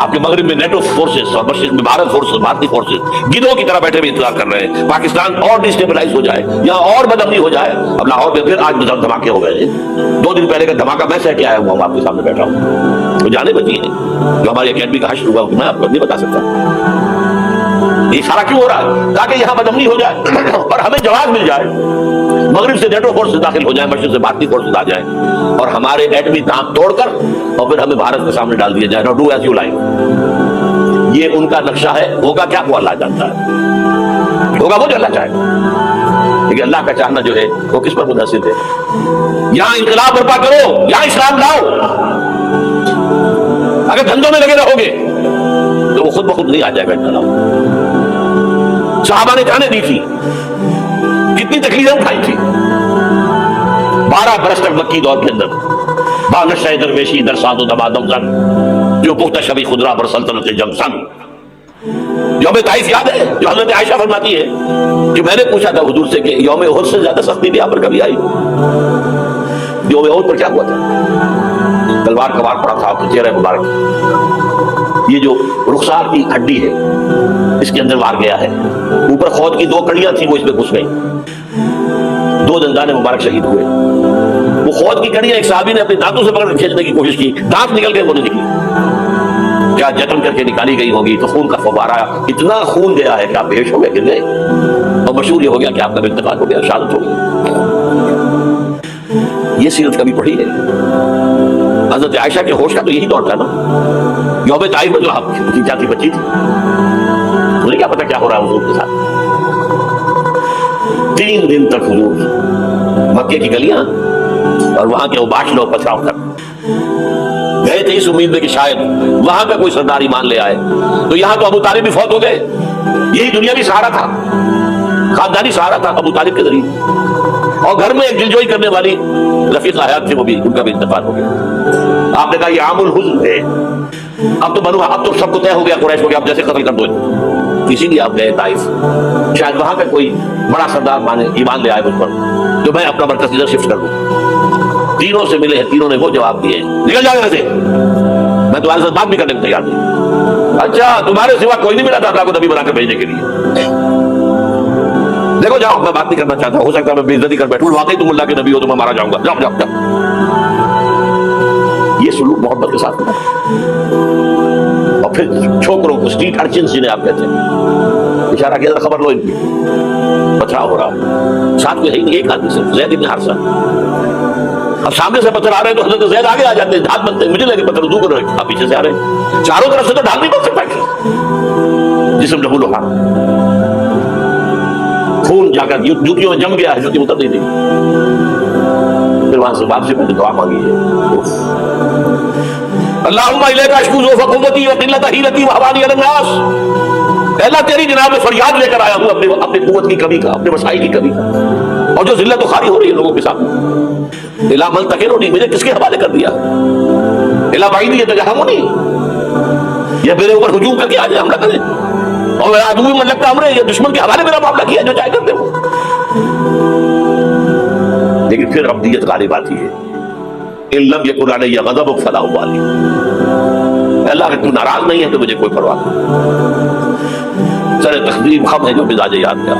آپ کے مغرب میں نیٹو فورسز اور مشرق میں بھارت فورسز، بھارتی فورسز گدھوں کی طرح بیٹھے ہوئے انتظار کر رہے ہیں پاکستان اور ڈسٹیبلائز ہو جائے، یہاں اور بدامنی ہو جائے. اب لاہور میں پھر آج دھماکے ہو گئے ہیں. 2 دن پہلے کا دھماکہ میں سہ کے آیا ہوا ہوں، آپ کے سامنے بیٹھا ہوں. تو جانے بچی ہیں جو ہماری اکیڈمی کا حشر ہوا میں آپ کو نہیں بتا سکتا. یہ سارا کیوں ہو رہا ہے؟ تاکہ یہاں بدامنی ہو جائے اور ہمیں جواب مل جائے. مغرب سے نیٹو فورسز داخل ہو جائیں، مشرق سے بھارتی فورسز آ جائیں اور ہمارے ایٹمی دانت توڑ کر اور پھر ہمیں بھارت کے سامنے ڈال دیا جائے. Do as you like. یہ ان کا نقشہ ہے، ہوگا کیا وہ اللہ جانتا ہے، ہوگا وہ جو اللہ چاہے، لیکن اللہ کا چاہنا جو ہے وہ کس پر منحصر ہے؟ یہاں انقلاب برپا کرو، یہاں اسلام لاؤ، اگر دھندوں میں لگے رہو گے تو وہ خود بخود نہیں آ جائے گا انقلاب۔ صحابہ نے جانیں دی تھی، کتنی تکلیفیں اٹھائی تھی، 12 برس تک مکی دور کے اندر بانشہ درویشی در ساد و دمادم زن جو پختہ شبی خدرہ بر سلطنت جم سن۔ یوم طائف یاد ہے جو حضرت عائشہ فرماتی ہے کہ میں نے پوچھا تھا حضور سے کہ یوم احد سے زیادہ سختی بھی آپ پر کبھی آئی؟ یوم احد پر کیا ہوا تھا؟ تلوار کا وار پڑا تھا آپ کے چہرے مبارک، یہ جو رخسار کی ہڈی ہے اس کے اندر وار گیا ہے، اوپر خود کی 2 کڑیاں تھیں وہ اس میں گھس گئیں، 2 دندان مبارک شہید ہوئے۔ وہ خود کی کڑیاں ایک صحابی نے اپنے دانتوں سے پکڑ کر کھینچنے کی کوشش کی، دانت نکل گئے، وہ نہیں نکلی، کیا جتن کر کے نکالی گئی ہوگی تو خون کا فوارہ، اتنا خون گیا ہے کہ آپ بے ہوش ہو گئے، گر گئے، اور مشہور یہ ہو گیا کہ آپ کا انتقال ہو گیا، شہادت ہو گئی۔ یہ سیرت کبھی پڑھی ہے؟ حضرت عائشہ کے ہوش کا تو یہی دور تھا نا، یوم طائف میں جو آپ کی جاتی بچی تھی، مجھے کیا پتا کیا ہو رہا ہے حضور کے ساتھ۔ 3 دن تک حضور مکے کی گلیاں اور وہاں کے اوباش لوگ پتھراؤ کر گئے تھے اس امید میں کہ شاید وہاں کا کوئی سردار ایمان لے آئے، تو یہاں تو ابو طالب بھی فوت ہو گئے، یہی دنیا بھی سہارا تھا، خاندانی سہارا تھا ابو طالب کے ذریعے، اور گھر میں ایک دلجوئی کرنے والی رفیق حیات تھے، وہ بھی ان کا بھی انتقال ہو گیا۔ آپ نے کہا یہ عام الحزن ہے، اب تو سب کو طے ہو گیا قریش ہو گیا، اب جیسے قتل کر دو، اسی لیے آپ گئے طائف، شاید وہاں کا کوئی بڑا سردار مانے ایمان لے آئے مجھ پر تو میں اپنا مرکز ادھر شفٹ کر دوں۔ تینوں سے ملے ہیں، تینوں نے وہ جواب دیے، نکل جاؤ یہاں سے، میں تمہارے ساتھ بات بھی کرنے کو تیار نہیں۔ اچھا تمہارے سوا کوئی نہیں ملا تھا اللہ کو نبی بنا کر بھیجنے کے لیے؟ دیکھو جاؤ، میں بات نہیں کرنا چاہتا، ہو سکتا ہے میں بے عزتی کر بیٹھوں، واقعی تم اللہ کے نبی ہو تو میں مارا جاؤں گا، جاؤ جاؤ جاؤ۔ یہ سلوک محبت کے ساتھ ہوتا۔ اور پھر چھوکروں کو اسٹریٹ ارچنز جنہیں آپ کہتے ہیں، اشارہ کیا خبر لو ان کی پتھراؤ ہو رہا، ساتھ میں ہے نہیں ایک آدمی صرف زید بن حارثہ، اب سامنے سے پتھر آ رہے ہیں تو حضرت زید آگے آ جاتے ہیں، ڈھال بنتے ہیں، مجھے لگے پتھر دور کر رہے، آپ پیچھے سے آ رہے ہیں، چاروں طرف سے تو ڈھال نہیں بن سکتا، جسم لہو لہا، خون جا کر جوتیوں میں جم گیا ہے، جوتی اتر نہیں تھی، پھر وہاں سے واپسی میں دعا مانگی ہے، اللہم الیک اشکو ضعف قوتی وقلت حیلتی وہوانی علی الناس، اللہ تیری جناب میں فریاد لے کر آیا ہوں اپنے قوت کی کمی کا، اپنے وسائل کی کمی کا، اور جو ذلت و خواری ہو رہی ہے لوگوں کے ساتھ، الا ملتقنونی، مجھے کس کے حوالے کر دیا، الا بعیدی یتجہمونی، یہ میرے اوپر ہجوم کر کے آ جائے، حملہ کرے، اور میرا عدو من لگتا ہمرے، یہ دشمن کے حوالے میرا معاملہ کیا جو چاہے کرتے ہو۔ لیکن پھر ابدیت غالب آتی ہے، ان لم یکن علی غضبک فلا ابالی، اللہ اگر تو ناراض نہیں ہے تو مجھے کوئی پرواہ نہیں، سر تقدیم خم ہے جو مزاج یاد میں آ،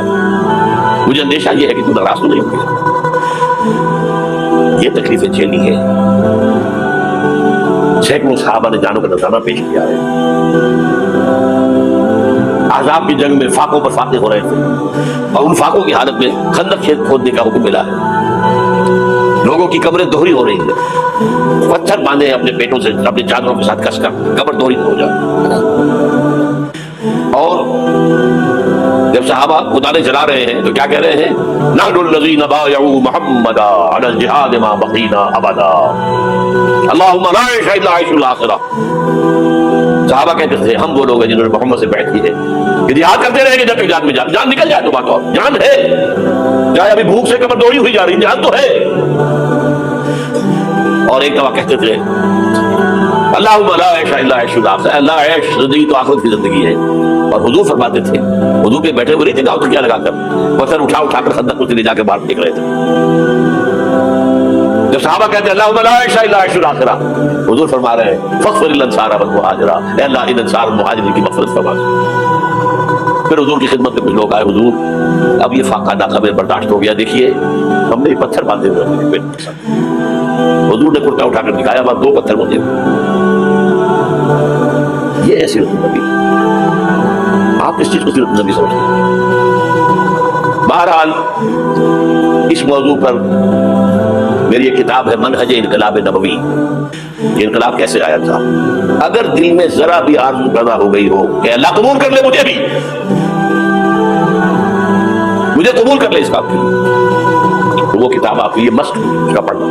مجھے اندیشہ یہ ہے کہ تو ناراض تو نہیں ہوگی۔ یہ تکلیفیں جھیلی ہیں، سینکڑوں صحابہ نے جانوں کا نذرانہ پیش کیا ہے، احزاب کی جنگ میں فاقوں پر فاتح ہو رہے تھے، اور ان فاقوں کی حالت میں خندق کھودنے کا حکم ملا ہے، لوگوں کی قبریں دوہری ہو رہی ہیں، پتھر باندھے اپنے پیٹوں سے اپنے چادروں کے ساتھ کس کر قبر دوہری ہو جائے، اور جب صحابہ کتانے چلا رہے ہیں تو کیا کہہ رہے ہیں؟ نحن الذین بایعوا محمدا علی الجہاد ما بقینا ابدا، اللہم لا عیش الا عیش الاخرہ۔ صحابہ کہتے تھے ہم وہ لوگ ہیں جنہوں نے محمد سے بیعت کی ہے کہ جہاد کرتے رہیں گے جب تک جان میں جان نکل جائے تو بات اور جان ہے، چاہے ابھی بھوک سے قبر دوڑی ہوئی جا رہی، جان تو ہے۔ اور ایک دفعہ کہتے تھے اللہم لا عیش الا عیش الاخرہ، اللہ عیش زندگی تو آخرت کی زندگی ہے۔ اور حضور فرماتے تھے، حضور کے بیٹھے ہوئے نہیں تھے گاؤں تو کیا لگا کر پتھر اٹھا اٹھا کر خندق کو لے جا کے باہر پھینک رہے تھے۔ جب صحابہ کہتے ہیں اللہم لا عیش الا عیش الاخرہ، حضور فرما رہے ہیں فاغفر للانصار والمہاجرہ، اے اللہ ان انصار المہاجرین کی مغفرت فرما دے۔ پھر حضور کی خدمت میں کچھ لوگ آئے، حضور اب یہ فاقہ ناقابل برداشت ہو گیا، دیکھیے ہم نے پتھر باندھے ہوئے اپنے پیٹ کے ساتھ۔ حضور نے کرتا اٹھا کر دکھایا، بس 2 پتھر مجھے، یہ ہے سیرت النبی۔ آپ اس چیز کو سیرت النبی سمجھتے ہیں۔ بہرحال اس موضوع پر میری ایک کتاب ہے منہج انقلاب نبوی، انقلاب کیسے آیا تھا۔ اگر دل میں ذرا بھی آرزو پیدا ہو گئی ہو کہ اللہ قبول کر لے مجھے بھی، مجھے قبول کر لے اس کام کے لیے، تو وہ کتاب آپ کے لیے مسٹ کا پڑھنا۔